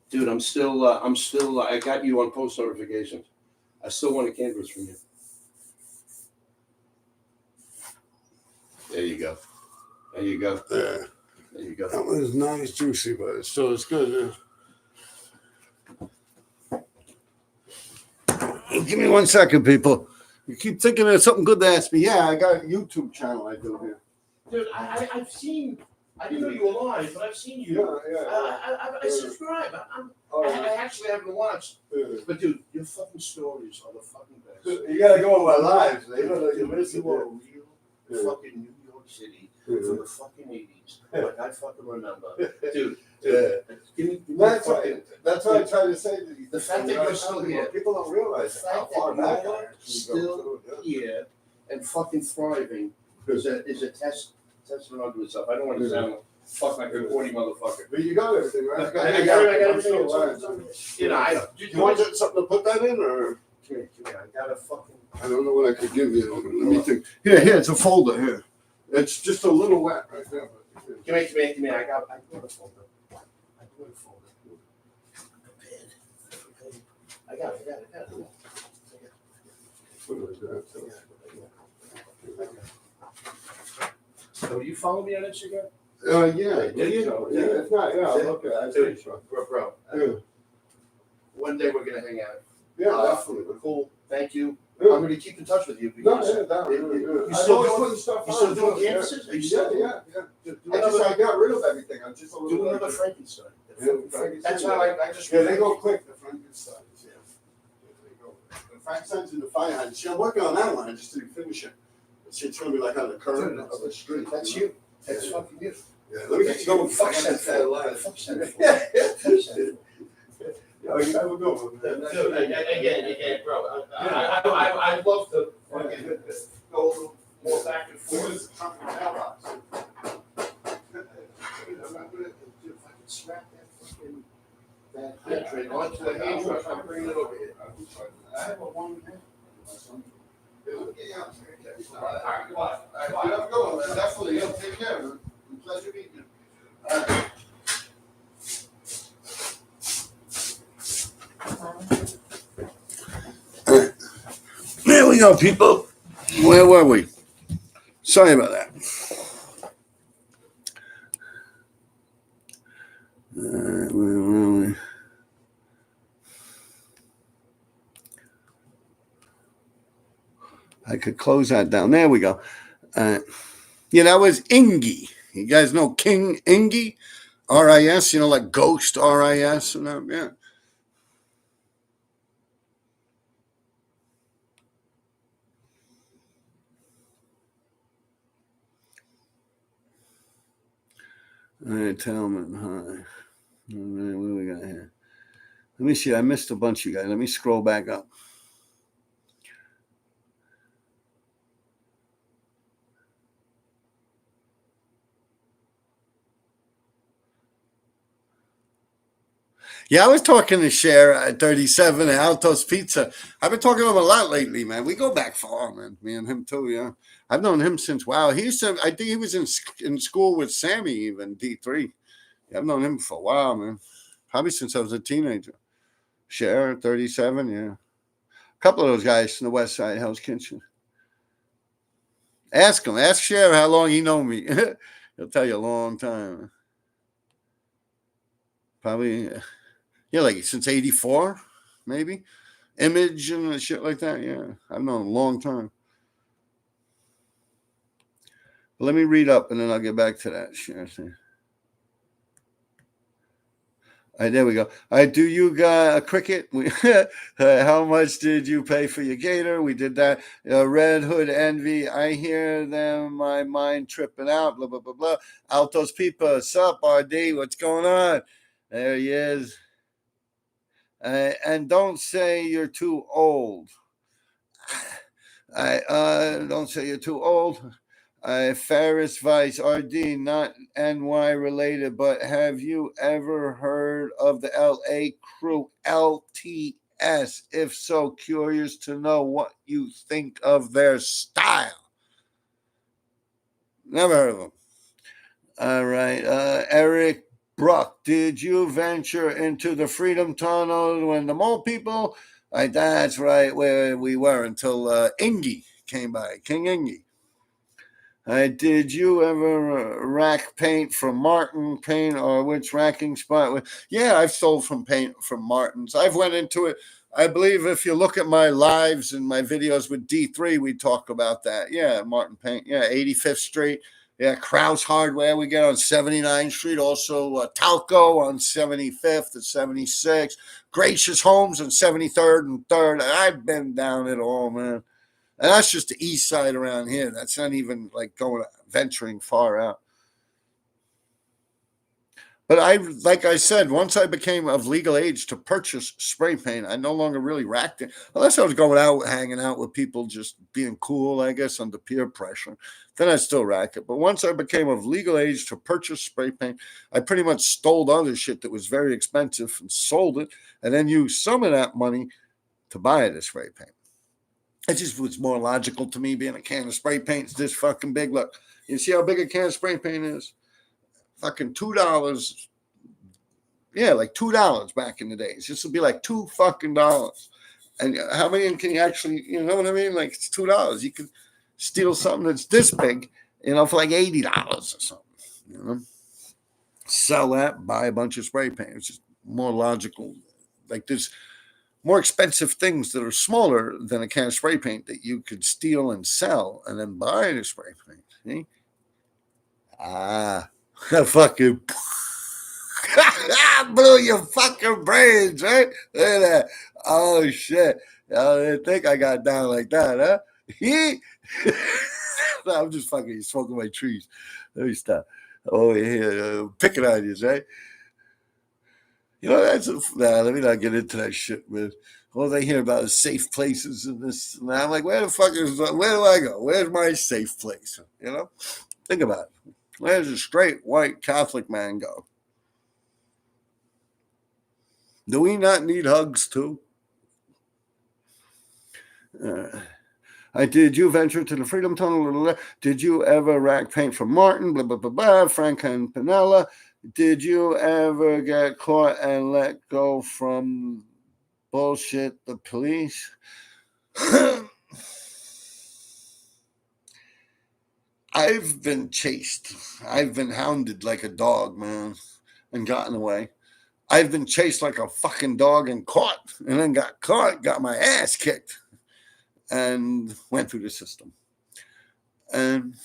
Dude, I'm still, I got you on post notifications. I still want a canvas from you. There you go. There you go. Yeah. There you go. That one's nice, juicy, but it's still it's good. Give me 1 second, people. You keep thinking there's something good to ask me. Yeah, I got a YouTube channel I do here. Dude, I've seen, I didn't know you were live, but I've seen you. I subscribe. I actually haven't watched. But dude, your fucking stories are the fucking best. You gotta go on my lives. They don't know You are a real fucking New York City from the fucking 80s. Like I fucking remember. Dude, give me That's fucking, what I try to say to you. The fact that you're still here. People don't realize how far back I actually still here and fucking thriving is a testament unto itself. I don't want to sound like a corny motherfucker. But you got everything, right? I got everything. You know, you want something to put that in, or? Come here. I got a fucking. I don't know what I could give you. Let me think. Here, it's a folder here. It's just a little wet right there. But Give me. I got a folder. I got it. What is that? So you follow me on Instagram? Yeah. If not, yeah, I'll look at it. Bro. Yeah. One day we're gonna hang out. Yeah, definitely. Cool. Thank you. Yeah. I'm gonna keep in touch with you No, because you still always doing- putting stuff you on. still doing canvases? Are you still doing- I got rid of everything. I'm just a little. do another Frankenstein. Yeah, That's how I just. Yeah, they go quick. The Frankensteins. Yeah. They go. The Frankensteins and the fire hydrants. I'm working on that one. I just didn't finish it. It's gonna be like on the curve of the street. That's you. That's fucking you. Yeah, let me get you going. Fuck that Central. Fuck Central. Yeah, you have a good one, man. Dude, again, bro. I love to fucking go a little more back and forth. If I can strap that hydrant onto the hand truck, I'm bringing it over here. I have a one. All right, goodbye. You have a good one, man. Definitely. Yeah, take care, man. Pleasure meeting you. All right. There we go, people. Where were we? Sorry about that. Where were we? I could close that down. There we go. Yeah, that was Ingy. You guys know King Ingy? RIS, like Ghost RIS and that, yeah. All right, Talman, hi. All right, what do we got here? Let me see. I missed a bunch of you guys. Let me scroll back up. Yeah, I was talking to Cher at 37 at Alto's Pizza. I've been talking to him a lot lately, man. We go back far, man. Me and him too, yeah. I've known him since, wow. He used to, I think he was in school with Sammy, even, D3. Yeah, I've known him for a while, man. Probably since I was a teenager. Cher, 37, yeah. A couple of those guys in the West Side Hell's Kitchen. Ask him. Ask Cher how long he know me. He'll tell you a long time. Probably, yeah, like since 84, maybe. Image and shit like that, yeah. I've known him a long time. But let me read up and then I'll get back to that shit. All right, there we go. All right, do you got a cricket? How much did you pay for your gator? We did that. Red Hood Envy. I hear them, my mind tripping out. Blah, blah, blah, blah. Altos Pipa. Sup, RD? What's going on? There he is. And don't say you're too old. Don't say you're too old. Ferris Vice RD, not NY related, but have you ever heard of the LA crew LTS? If so, curious to know what you think of their style. Never heard of them. All right. Eric Bruck, did you venture into the Freedom Tunnel when the mole people? That's right, where we were until Ingy came by, King Ingy. Did you ever rack paint from Martin Paint or which racking spot? Yeah, I've sold from paint from Martin's. I've went into it. I believe if you look at my lives and my videos with D3, we talk about that. Yeah, Martin Paint. Yeah, 85th Street. Yeah, Krause Hardware we get on 79th Street. Also Talco on 75th and 76th. Gracious Homes on 73rd and 3rd. I've been down it all, man. And that's just the east side around here. That's not even like venturing far out. But like I said, once I became of legal age to purchase spray paint, I no longer really racked it. Unless I was going out, hanging out with people, just being cool, I guess, under peer pressure. Then I still rack it. But once I became of legal age to purchase spray paint, I pretty much stole other shit that was very expensive and sold it, and then used some of that money to buy the spray paint. It just was more logical to me being a can of spray paint's this fucking big. Look, you see how big a can of spray paint is? Fucking $2. Yeah, like $2 back in the days. This would be like $2 fucking dollars. And how many can you actually, you know what I mean? Like it's $2. You can steal something that's this big, for like $80 or something. Sell that, buy a bunch of spray paint. It's just more logical. Like there's more expensive things that are smaller than a can of spray paint that you could steal and sell and then buy the spray paint. See? Fucking blew your fucking brains, right? Look at that. Oh, shit. I didn't think I got down like that, huh? No, I'm just fucking smoking my trees. Let me stop. Oh, yeah, picking on you, right? Let me not get into that shit, man. All they hear about is safe places and this. And I'm like, where do I go? Where's my safe place? Think about it. Where does a straight white Catholic man go? Do we not need hugs too? Did you venture to the Freedom Tunnel? Did you ever rack paint from Martin? Blah, blah, blah, blah. Frank and Pinella. Did you ever get caught and let go from bullshit the police? I've been chased. I've been hounded like a dog, man, and gotten away. I've been chased like a fucking dog and caught, and then got caught, got my ass kicked, and went through the system. And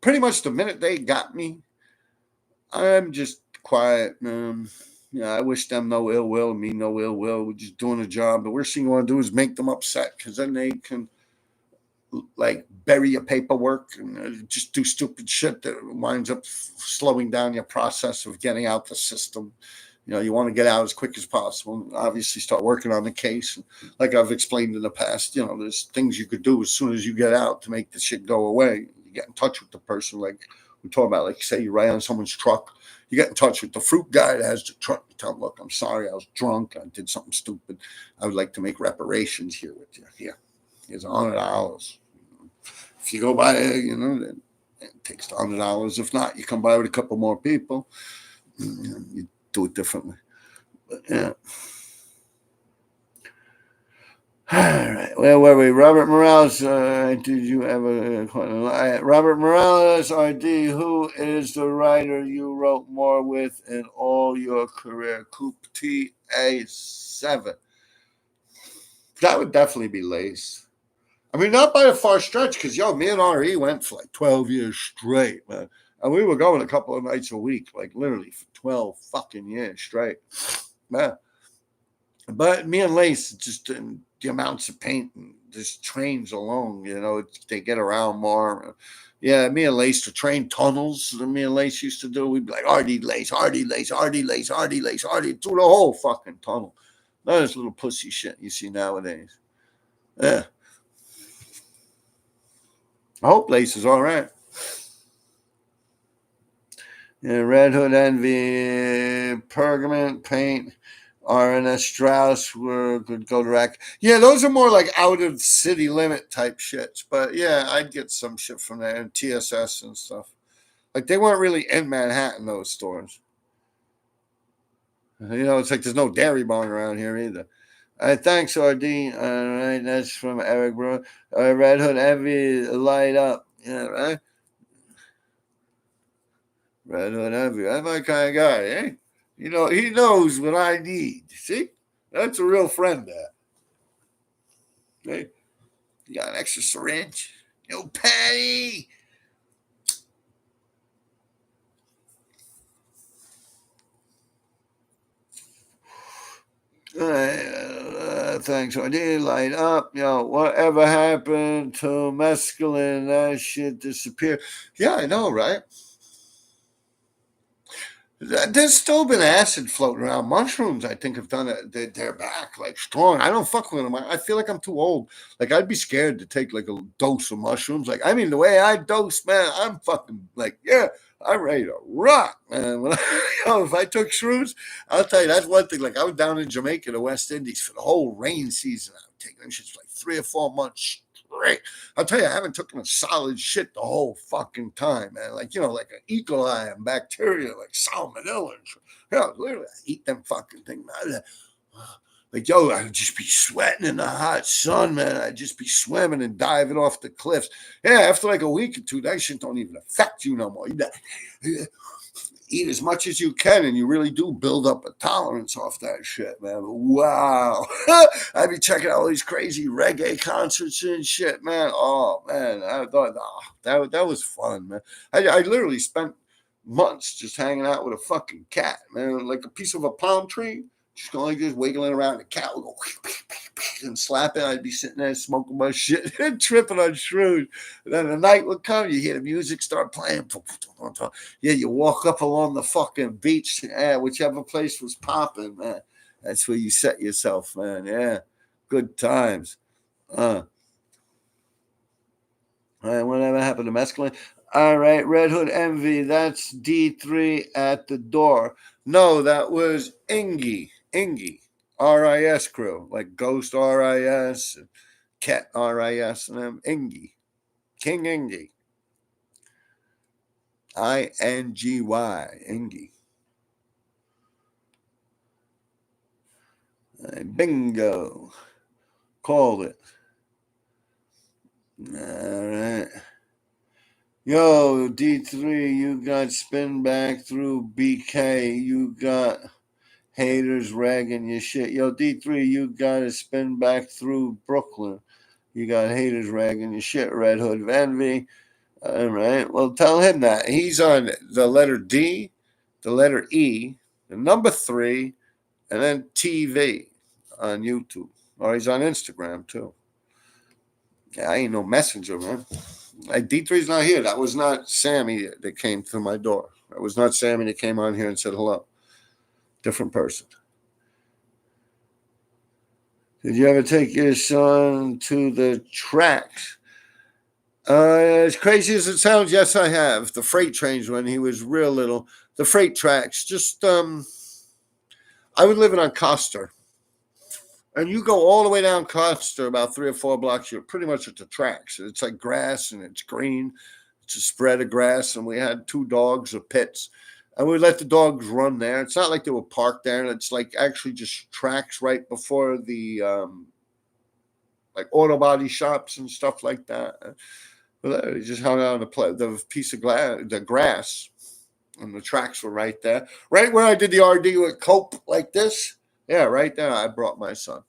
pretty much the minute they got me, I'm just quiet, man. I wish them no ill will, me no ill will. We're just doing a job. The worst thing you want to do is make them upset, because then they can like bury your paperwork and just do stupid shit that winds up slowing down your process of getting out the system. You want to get out as quick as possible. Obviously, start working on the case. Like I've explained in the past, there's things you could do as soon as you get out to make the shit go away. You get in touch with the person, like we talk about, like say you ride on someone's truck. You get in touch with the fruit guy that has the truck. You tell him, look, I'm sorry, I was drunk. I did something stupid. I would like to make reparations here with you. Here, here's $100. If you go by, then it takes $100. If not, you come by with a couple more people. You do it differently. But yeah. All right. Where were we? Robert Morales. Did you ever? Robert Morales, RD. Who is the writer you wrote more with in all your career? Coop TA7. That would definitely be Lace. I mean, not by a far stretch, because me and RE went for like 12 years straight, man. And we were going a couple of nights a week, like literally for 12 fucking years straight. Man. But me and Lace, just the amounts of paint and just trains alone, they get around more. Yeah, me and Lace, to train tunnels that me and Lace used to do, we'd be like, RD Lace, RD Lace, RD Lace, RD Lace, RD, through the whole fucking tunnel. None of this little pussy shit you see nowadays. Yeah. I hope Lace is all right. Yeah, Red Hood Envy, Pergament, Paint, RNS Strauss could go to rack. Yeah, those are more like out of city limit type shits. But yeah, I'd get some shit from there, and TSS and stuff. Like they weren't really in Manhattan, those stores. It's like there's no Dairy Barn around here either. Thanks, RD. All right, that's from Eric Brewer. Red Hood Envy, light up. Yeah, right. Red Hood Envy. That's my kind of guy, eh? He knows what I need. See? That's a real friend there. Hey, you got an extra syringe? Yo, Patty! Thanks. I did light up. Whatever happened to mescaline? That shit disappeared. Yeah, I know, right? There's still been acid floating around. Mushrooms, I think, have done it. They're back, like strong. I don't fuck with them. I feel like I'm too old. Like, I'd be scared to take like a dose of mushrooms. Like, I mean, the way I dose, man, I'm fucking like, yeah, I'm ready to rock, man. If I took shrooms, I'll tell you, that's one thing. Like, I was down in Jamaica, the West Indies, for the whole rain season. I would take them shits for like 3 or 4 months straight. I'll tell you, I haven't taken a solid shit the whole fucking time, man. Like, like an E. coli and bacteria, like salmonella. Literally, I eat them fucking things, man. Like, I'd just be sweating in the hot sun, man. I'd just be swimming and diving off the cliffs. Yeah, after like a week or two, that shit don't even affect you no more. You eat as much as you can, and you really do build up a tolerance off that shit, man. Wow. I'd be checking out all these crazy reggae concerts and shit, man. Oh, man. I thought, that was fun, man. I literally spent months just hanging out with a fucking cat, man. Like a piece of a palm tree. Just going like this, wiggling around. The cat would go and slap it. I'd be sitting there smoking my shit and tripping on shrooms. And then the night would come, you hear the music start playing. Yeah, you walk up along the fucking beach, whichever place was popping, man. That's where you set yourself, man. Yeah, good times. All right, whatever happened to mescaline? All right, Red Hood Envy. That's D3 at the door. No, that was Ingy, RIS crew, like Ghost RIS, Ket RIS, and them. Ingy, King Ingy, INGY, Ingy. Bingo, called it. All right. Yo, D3, you got spin back through BK. You got haters ragging your shit. Yo, D3, you got to spin back through Brooklyn. You got haters ragging your shit. Red Hood of Envy. All right. Well, tell him that. He's on the letter D, the letter E, the number 3, and then TV on YouTube. Or he's on Instagram, too. Yeah, I ain't no messenger, man. D3's not here. That was not Sammy that came through my door. That was not Sammy that came on here and said hello. Different person. Did you ever take your son to the tracks? As crazy as it sounds, yes, I have. The freight trains when he was real little. The freight tracks. Just I was living on Coster, and you go all the way down Coster, about 3 or 4 blocks. You're pretty much at the tracks. It's like grass and it's green. It's a spread of grass, and we had 2 dogs or pits, and we let the dogs run there. It's not like they were parked there. It's like actually just tracks right before the like auto body shops and stuff like that. But we just hung out on the piece of the grass, and the tracks were right there, right where I did the RD with Cope like this. Yeah, right there. I brought my son,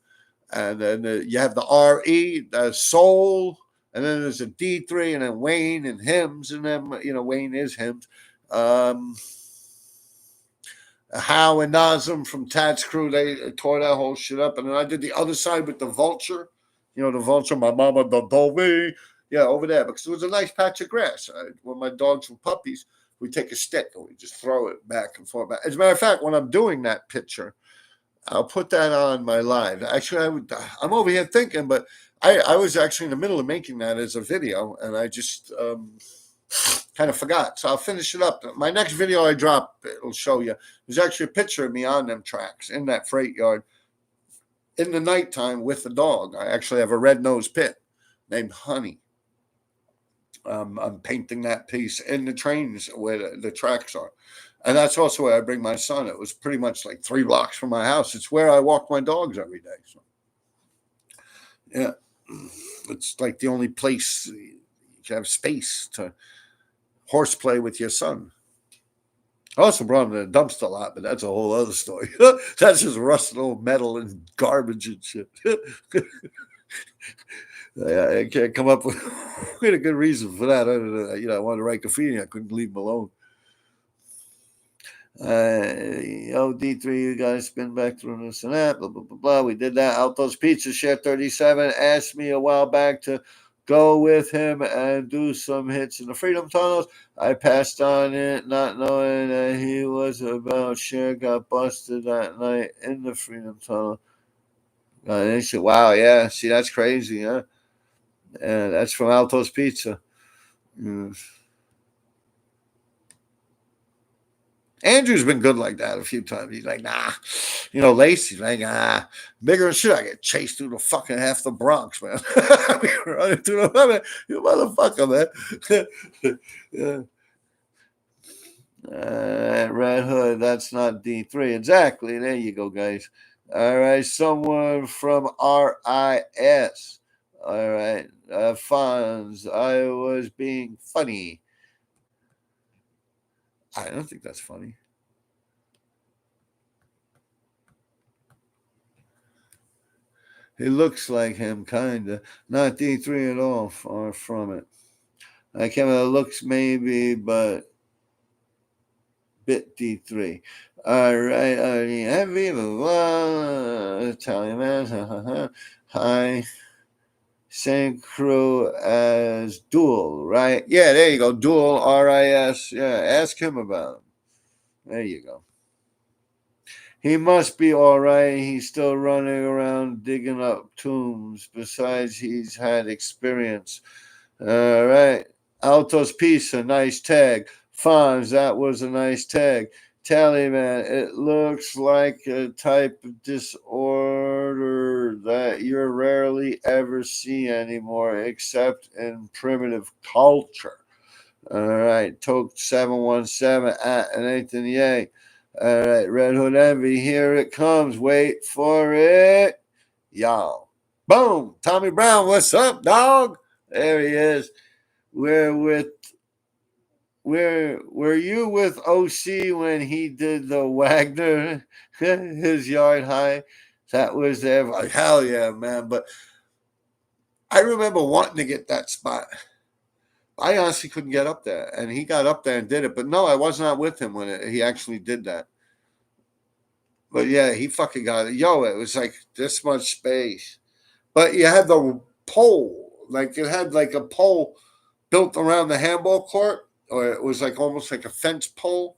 and then you have the RE, the Soul, and then there's a D3, and then Wayne and Hymns, and then Wayne is Hymns. Howe and Nazem from Tad's crew, they tore that whole shit up, and then I did the other side with the Vulture. The Vulture, my mama, the Dolby. Yeah, over there, because it was a nice patch of grass. When my dogs were puppies, we take a stick and we just throw it back and forth. As a matter of fact, when I'm doing that picture, I'll put that on my live. Actually, I'm over here thinking, but I was actually in the middle of making that as a video, and I just kind of forgot. So I'll finish it up. My next video I drop, it'll show you. There's actually a picture of me on them tracks in that freight yard in the nighttime with the dog. I actually have a red-nosed pit named Honey. I'm painting that piece in the trains where the tracks are. And that's also where I bring my son. It was pretty much like 3 blocks from my house. It's where I walk my dogs every day. So, yeah, it's like the only place you can have space to horseplay with your son. I also brought him to the dumpster a lot, but that's a whole other story. That's just rusted old metal and garbage and shit. I can't come up with a good reason for that. I wanted to write graffiti. I couldn't leave him alone. D3, you guys spin back through this and that, blah, blah, blah, blah. We did that. Alto's Pizza, Share 37, asked me a while back to go with him and do some hits in the Freedom Tunnels. I passed on it, not knowing that he was about. Share got busted that night in the Freedom Tunnel. Wow, yeah. See, that's crazy, huh? And that's from Alto's Pizza. Andrew's been good like that a few times. He's like, nah. Lacey's like, bigger than shit. I get chased through the fucking half the Bronx, man. We were running through the you motherfucker, man. Yeah. Red Hood, that's not D3. Exactly. There you go, guys. All right. Someone from RIS. All right. Fonz, I was being funny. I don't think that's funny. He looks like him, kinda. Not D3 at all, far from it. I can't remember, looks maybe, but bit D3. All right, heavy, Italian man. Hi. Same crew as Duel, right? Yeah, there you go. Duel, RIS. Yeah, ask him about him. There you go. He must be all right. He's still running around digging up tombs. Besides, he's had experience. All right. Altos Pizza, nice tag. Fonz, that was a nice tag. Tallyman, it looks like a type of disorder that you rarely ever see anymore, except in primitive culture. All right. Toke 717 at Nathan Yang. All right. Red Hood Envy, here it comes. Wait for it. Y'all. Boom. Tommy Brown, what's up, dog? There he is. Were you with OC when he did the Wagner, his yard high? That was there. Like, hell yeah, man. But I remember wanting to get that spot. I honestly couldn't get up there. And he got up there and did it. But no, I was not with him when he actually did that. But yeah, he fucking got it. Yo, it was like this much space. But you had the pole. Like it had like a pole built around the handball court. Or it was like almost like a fence pole.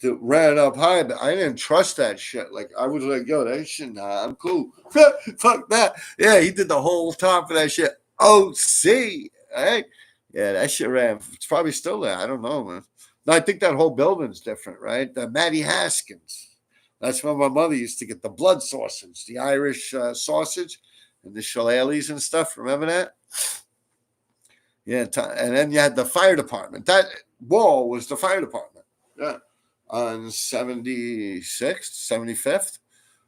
that ran up high, but I didn't trust that shit. Like I was like, yo, that shit, nah, I'm cool. Fuck that. Yeah, he did the whole time for that shit. OC, right? Yeah, that shit ran. It's probably still there. I don't know, man. No, I think that whole building's different, right? The Matty Haskins. That's where my mother used to get the blood sausage, the Irish sausage, and the shillelaghs and stuff. Remember that? Yeah, and then you had the fire department. That wall was the fire department. Yeah, on 76th, 75th.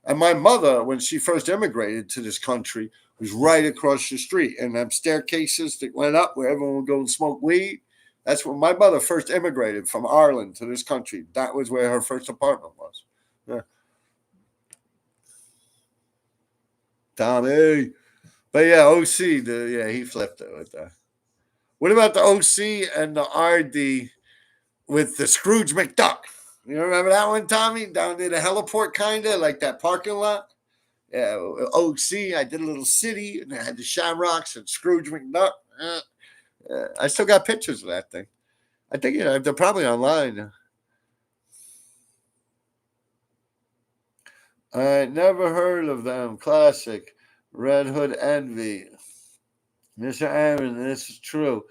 And my mother, when she first immigrated to this country, was right across the street. And them staircases that went up where everyone would go and smoke weed. That's when my mother first immigrated from Ireland to this country. That was where her first apartment was. Yeah. Tommy. But yeah, OC, he flipped it with that. What about the OC and the RD with the Scrooge McDuck? You remember that one, Tommy? Down near the heliport, kind of like that parking lot? Yeah, OC, I did a little city, and I had the Shamrocks and Scrooge McDuck. I still got pictures of that thing. I think they're probably online. I never heard of them. Classic. Red Hood Envy. Mr. Aaron, this is true.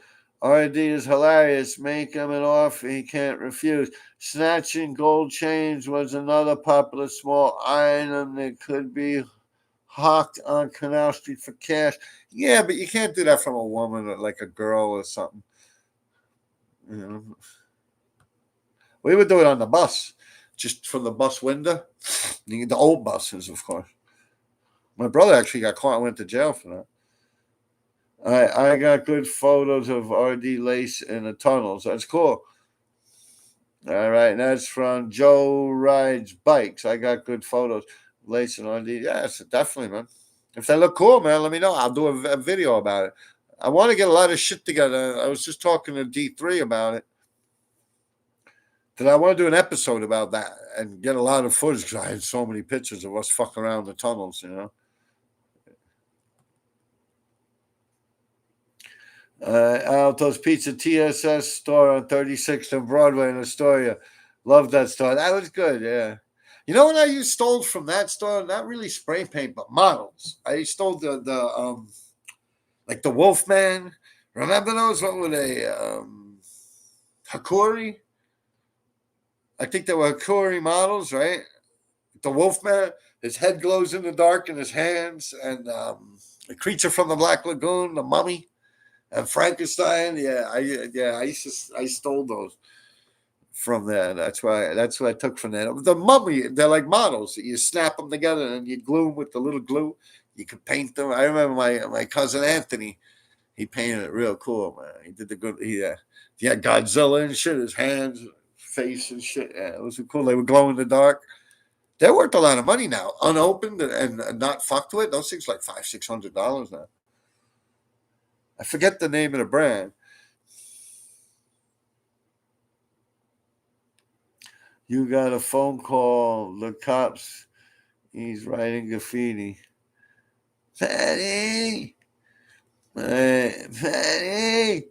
RD is hilarious. Make him an offer he can't refuse. Snatching gold chains was another popular small item that could be hawked on Canal Street for cash. Yeah, but you can't do that from a woman or like a girl or something. You know? We would do it on the bus, just from the bus window. The old buses, of course. My brother actually got caught and went to jail for that. I got good photos of RD Lace in the tunnels. That's cool. All right, that's from Joe Rides Bikes. I got good photos. Lace and RD. Yes, definitely, man. If they look cool, man, let me know. I'll do a video about it. I want to get a lot of shit together. I was just talking to D3 about it. That I want to do an episode about that and get a lot of footage because I had so many pictures of us fucking around the tunnels, you know. Alto's Pizza TSS store on 36th and Broadway in Astoria. Love that store. That was good, yeah. You know what I stole from that store? Not really spray paint, but models. I stole the like the Wolfman. Remember those? What were they? Hakuri? I think they were Hakuri models, right? The Wolfman, his head glows in the dark in his hands, and the creature from the Black Lagoon, the mummy. And Frankenstein, I stole those from there. That's what I took from there. The mummy, they're like models. You snap them together and you glue them with the little glue. You can paint them. I remember my cousin Anthony. He painted it real cool, man. He did the good. He had Godzilla and shit. His hands, face and shit. Yeah, it was cool. They would glow in the dark. They're worth a lot of money now, unopened and not fucked with. Those things like $500-$600 now. I forget the name of the brand. You got a phone call. The cops. He's writing graffiti. Patty! Patty!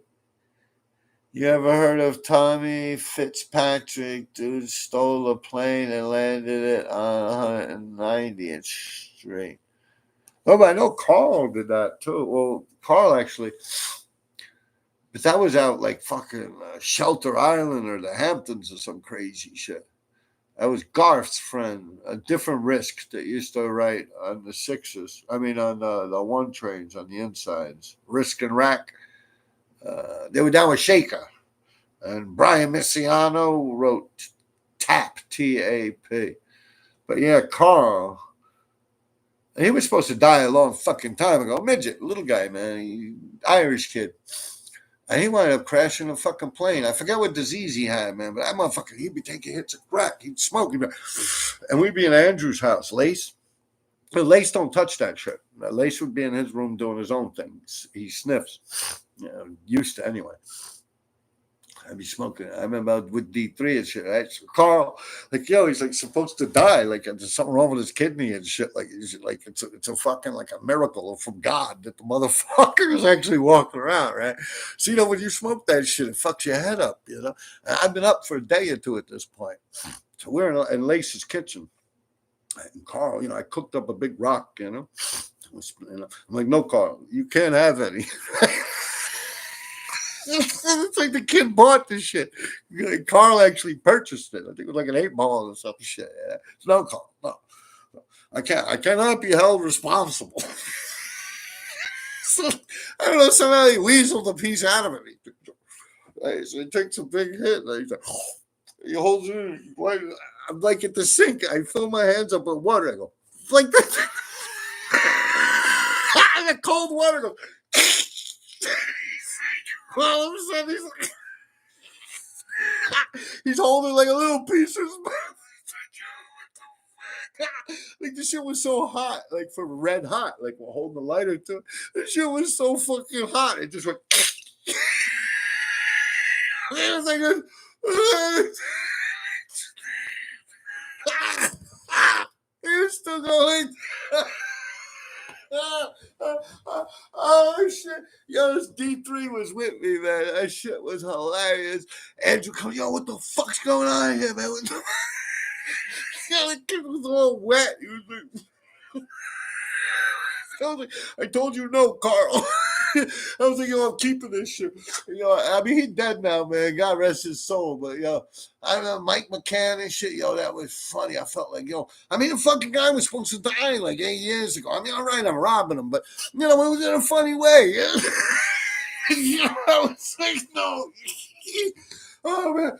You ever heard of Tommy Fitzpatrick? Dude stole a plane and landed it on 190th Street. Oh, but I know Carl did that too. Well, Carl actually, but that was out like fucking Shelter Island or the Hamptons or some crazy shit. That was Garth's friend, a different risk that used to write on the sixes. I mean, on the one trains on the insides. Risk and Rack. They were down with Shaker. And Brian Missiano wrote TAP, T-A-P. But yeah, Carl. He was supposed to die a long fucking time ago. Midget, little guy, man. Irish kid. And he wound up crashing a fucking plane. I forget what disease he had, man. But that motherfucker, he'd be taking hits of crack. He'd smoke. And we'd be in Andrew's house. Lace. But Lace don't touch that shit. Lace would be in his room doing his own things. He sniffs. Used to anyway. I'd be smoking. I remember with D3 and shit, right? So Carl, like, yo, he's like supposed to die. Like, there's something wrong with his kidney and shit. Like, it's a fucking like a miracle from God that the motherfucker is actually walking around, right? So, when you smoke that shit, it fucks your head up, I've been up for a day or two at this point. So we're in Lace's kitchen. And Carl, I cooked up a big rock, I'm like, no, Carl, you can't have any. It's like the kid bought this shit. Carl actually purchased it. I think it was like an 8-ball or some shit. Yeah. No, Carl, no. I cannot be held responsible. So, I don't know, somehow he weaseled a piece out of it. So he takes a big hit. He holds it. I'm like at the sink. I fill my hands up with water. I go, like that. And the cold water goes. All of a sudden, he's holding like a little piece of his mouth. Like the shit was so hot, like for red hot, like we're holding the lighter to it. The shit was so fucking hot. It just went. It was like he was still going. Oh shit! Yo, this D3 was with me, man. That shit was hilarious. Andrew comes, yo, what the fuck's going on here, man? The kid was all wet. He was like, I told you no, Carl. I was like, yo, I'm keeping this shit. I mean, he's dead now, man. God rest his soul. But, I don't know, Mike McCann and shit, that was funny. I felt like, the fucking guy was supposed to die like 8 years ago. I mean, all right, I'm robbing him, but, it was in a funny way. I was like, no. Oh,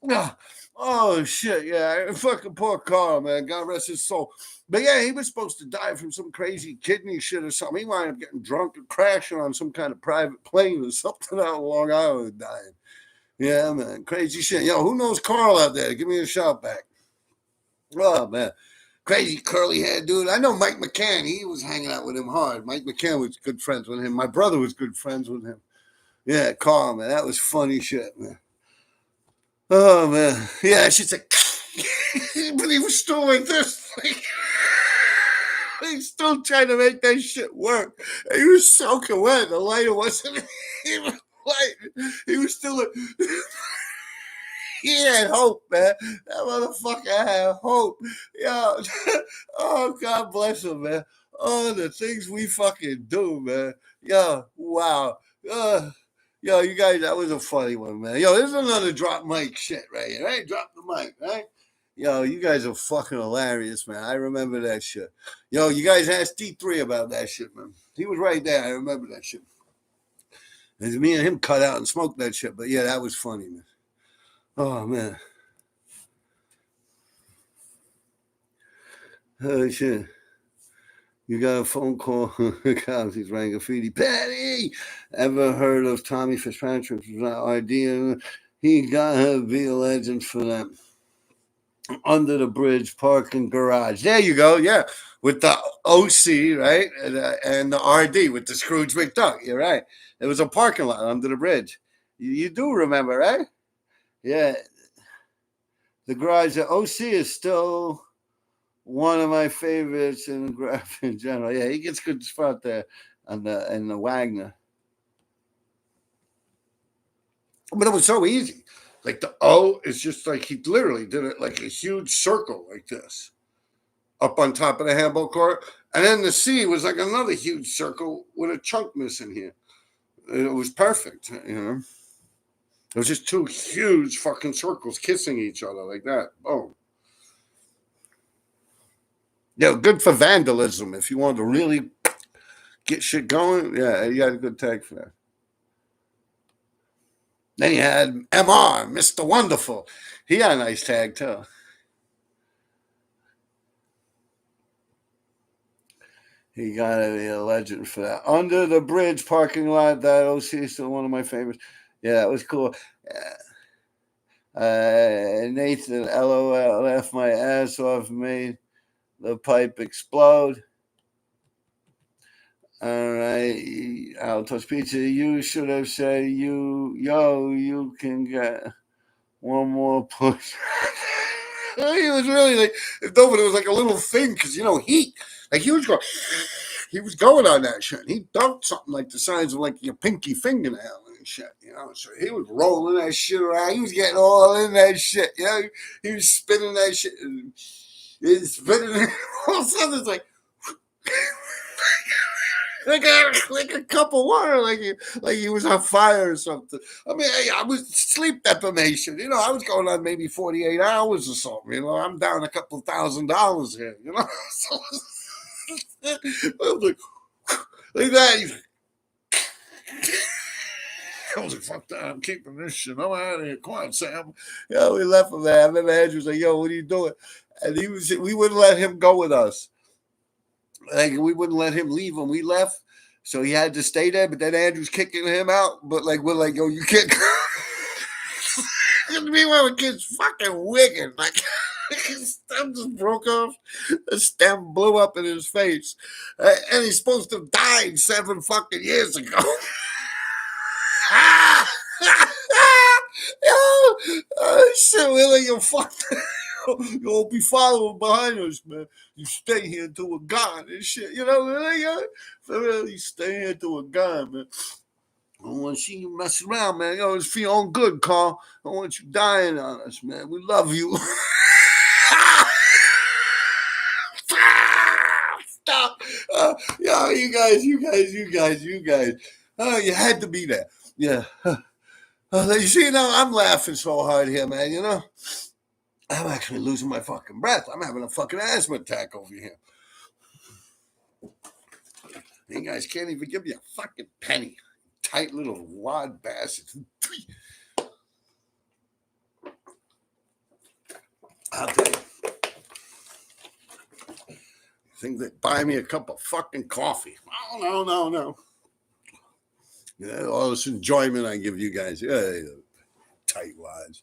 man. Oh, shit, yeah. Fucking poor Carl, man. God rest his soul. But yeah, he was supposed to die from some crazy kidney shit or something. He wound up getting drunk and crashing on some kind of private plane or something out of Long Island, dying. Yeah, man, crazy shit. Who knows Carl out there? Give me a shout back. Oh, man. Crazy curly haired dude. I know Mike McCann. He was hanging out with him hard. Mike McCann was good friends with him. My brother was good friends with him. Yeah, Carl, man. That was funny shit, man. Oh, man. Yeah, she's like, but he was still like this. He's still trying to make that shit work. And he was soaking wet. The lighter wasn't even light. He was still. He had hope, man. That motherfucker had hope. Yo, oh, God bless him, man. Oh, the things we fucking do, man. Yo, wow. Yo, you guys, that was a funny one, man. Yo, this is another drop mic shit right here, right? Drop the mic, right? Yo, you guys are fucking hilarious, man. I remember that shit. Yo, you guys asked D3 about that shit, man. He was right there. I remember that shit. And me and him cut out and smoked that shit. But yeah, that was funny, man. Oh, man. Oh, shit. You got a phone call. He's writing graffiti. Patty! Ever heard of Tommy Fitzpatrick? Idea. He got to be a legend for that. Under the bridge parking garage. There you go. Yeah. With the OC, right? And the RD with the Scrooge McDuck. You're right. It was a parking lot under the bridge. You do remember, right? Yeah. The garage, the OC is still one of my favorites in the graph in general. Yeah, he gets good spot there on the Wagner. But it was so easy. Like the O is just like he literally did it like a huge circle like this up on top of the handball court. And then the C was like another huge circle with a chunk missing here. It was perfect, It was just two huge fucking circles kissing each other like that. Oh. Yeah, good for vandalism. If you wanted to really get shit going, yeah, you had a good tag for that. Then you had MR, Mr. Wonderful. He had a nice tag, too. He got to be a legend for that. Under the bridge parking lot, that OC is still one of my favorites. Yeah, that was cool. Nathan, LOL, left my ass off, made the pipe explode. All right, Alto's Pizza. You should have said you can get one more push. He was really like, no, but it was like a little thing because heat. Like he was going on that shit. He dunked something like the size of like your pinky fingernail and shit. So he was rolling that shit around. He was getting all in that shit. He was spinning that shit. And he was spinning it. All of a sudden, it's like. like a cup of water, like he was on fire or something. I mean, I was sleep deprivation. I was going on maybe 48 hours or something. I'm down a couple $1,000 here. So I was like that. I was like, fuck that, I'm keeping this shit. I'm out of here. Come on, Sam. We left him there. And then Andrew was like, yo, what are you doing? And we wouldn't let him go with us. Like, we wouldn't let him leave when we left. So he had to stay there, but then Andrew's kicking him out. But like, we're like, yo, you can't go. Meanwhile, the kid's fucking wicked. Like, his stem just broke off. The stem blew up in his face. And he's supposed to have died 7 fucking years ago. Shit, we're like, yo, fuck. You won't be following behind us, man. You stay here until we're gone and shit. For real, you stay here until we're gone, man. I don't want to see you mess around, man. It's for your own good, Carl. I don't want you dying on us, man. We love you. Stop. You guys. Oh, you had to be there. Yeah. You see, now I'm laughing so hard here, man, I'm actually losing my fucking breath. I'm having a fucking asthma attack over here. You guys can't even give me a fucking penny. Tight little wad bastards. I'll tell you. Think they buy me a cup of fucking coffee. Oh, no. All this enjoyment I give you guys. Tight wads.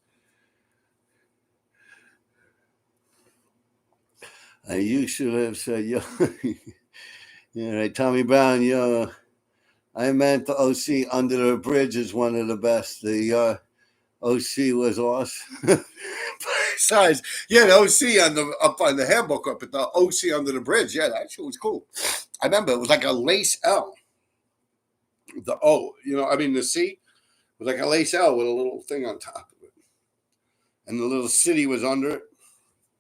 You should have said, yo. Yeah, right, Tommy Brown, yo. I meant the OC Under the Bridge is one of the best. The OC was awesome. Besides, the OC up on the handbook up at the OC Under the Bridge. Yeah, that shit was cool. I remember it was like a lace L. The O, the C was like a lace L with a little thing on top of it. And the little city was under it.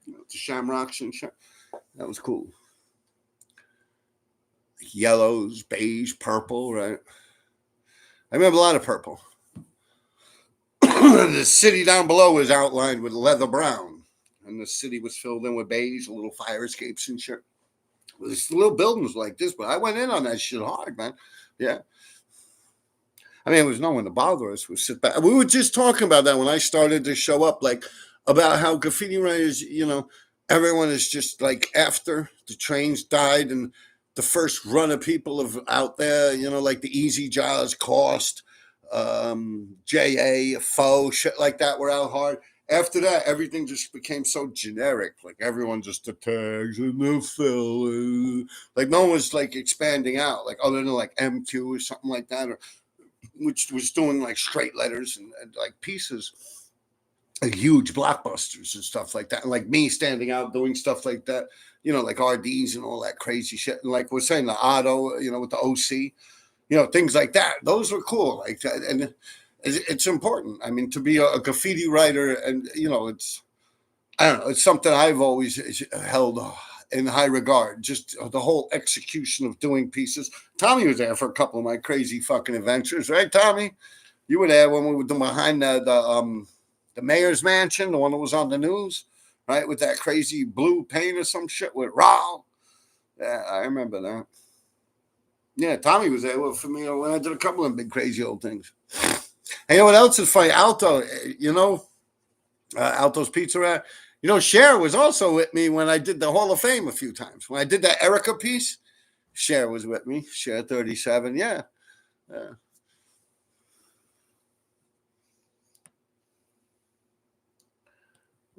The shamrocks and shit. That was cool. Yellows, beige, purple, right? I remember a lot of purple. The city down below was outlined with leather brown, and the city was filled in with beige, little fire escapes and shit. There's little buildings like this, but I went in on that shit hard, man. Yeah. I mean, it was no one to bother us. We sit back. We were just talking about that when I started to show up, like about how graffiti writers, everyone is just like after the trains died and the first run of people out there, like the Easy Jaws, Cost, JA, Foe, shit like that were out hard. After that, everything just became so generic. Like everyone just the tags and the fill. Like no one was like expanding out, like other than like MQ or something like that, or which was doing like straight letters and like pieces, like huge blockbusters and stuff like that. And like me standing out doing stuff like that, like RDs and all that crazy shit. And like we're saying, the Otto, with the OC, things like that. Those were cool. Like that. And it's important. I mean, to be a graffiti writer and, it's, I don't know, it's something I've always held in high regard. Just the whole execution of doing pieces. Tommy was there for a couple of my crazy fucking adventures, right, Tommy? You were there when we were behind the mayor's mansion, the one that was on the news, right, with that crazy blue paint or some shit with Raw. Yeah, I remember that. Yeah, Tommy was there for me when I did a couple of big crazy old things. And what else is funny? Alto, Alto's Pizza. Cher was also with me when I did the Hall of Fame a few times. When I did that Erica piece, Cher was with me. Cher 37, yeah.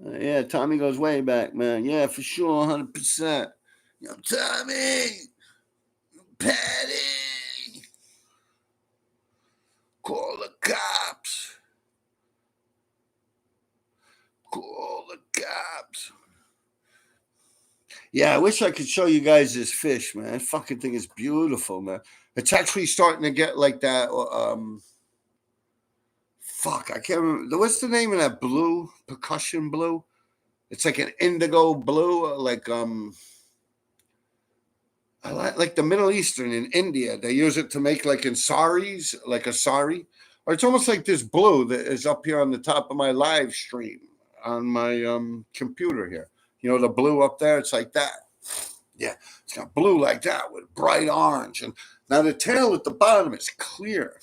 Yeah, Tommy goes way back, man. Yeah, for sure, 100%. Tommy! Patty! Call the cops. Call the cops. Yeah, I wish I could show you guys this fish, man. That fucking thing is beautiful, man. It's actually starting to get like that. Fuck, I can't remember. What's the name of that blue? Percussion blue? It's like an indigo blue, I like the Middle Eastern in India. They use it to make like in saris, like a sari. Or it's almost like this blue that is up here on the top of my live stream on my computer here. You know, the blue up there, it's like that. Yeah, it's got blue like that with bright orange. And now the tail at the bottom is clear.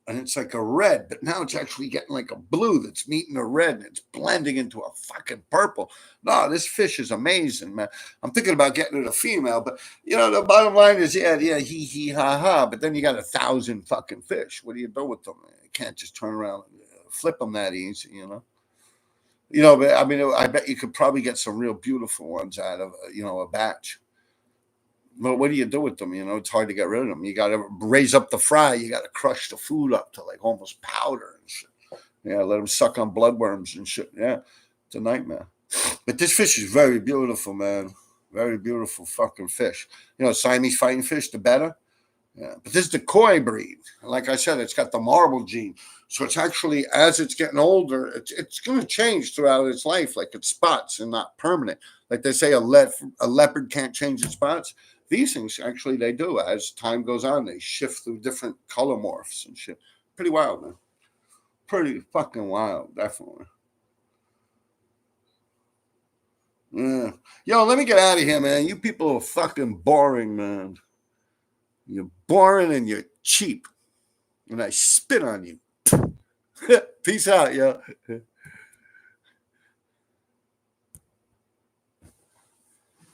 And it's like a red, but now it's actually getting like a blue that's meeting a red and it's blending into a fucking purple. No, this fish is amazing, man. I'm thinking about getting it a female, but you know, the bottom line is, yeah, hee, ha, ha. But then you got 1,000 fucking fish. What do you do with them? You can't just turn around and flip them that easy, you know? You know, but I mean, I bet you could probably get some real beautiful ones out of, a batch. Well, what do you do with them? You know, it's hard to get rid of them. You got to raise up the fry. You got to crush the food up to like almost powder and shit. Yeah, let them suck on bloodworms and shit. Yeah, it's a nightmare. But this fish is very beautiful, man. Very beautiful fucking fish. You know, Siamese fighting fish, the better. Yeah, but this is the koi breed. Like I said, it's got the marble gene. So it's actually, as it's getting older, it's going to change throughout its life. Like it's spots and not permanent. Like they say a leopard can't change its spots. These things, actually, they do. As time goes on, they shift through different color morphs and shit. Pretty wild, man. Pretty fucking wild, definitely. Yeah. Yo, let me get out of here, man. You people are fucking boring, man. You're boring and you're cheap. And I spit on you. Peace out, yo.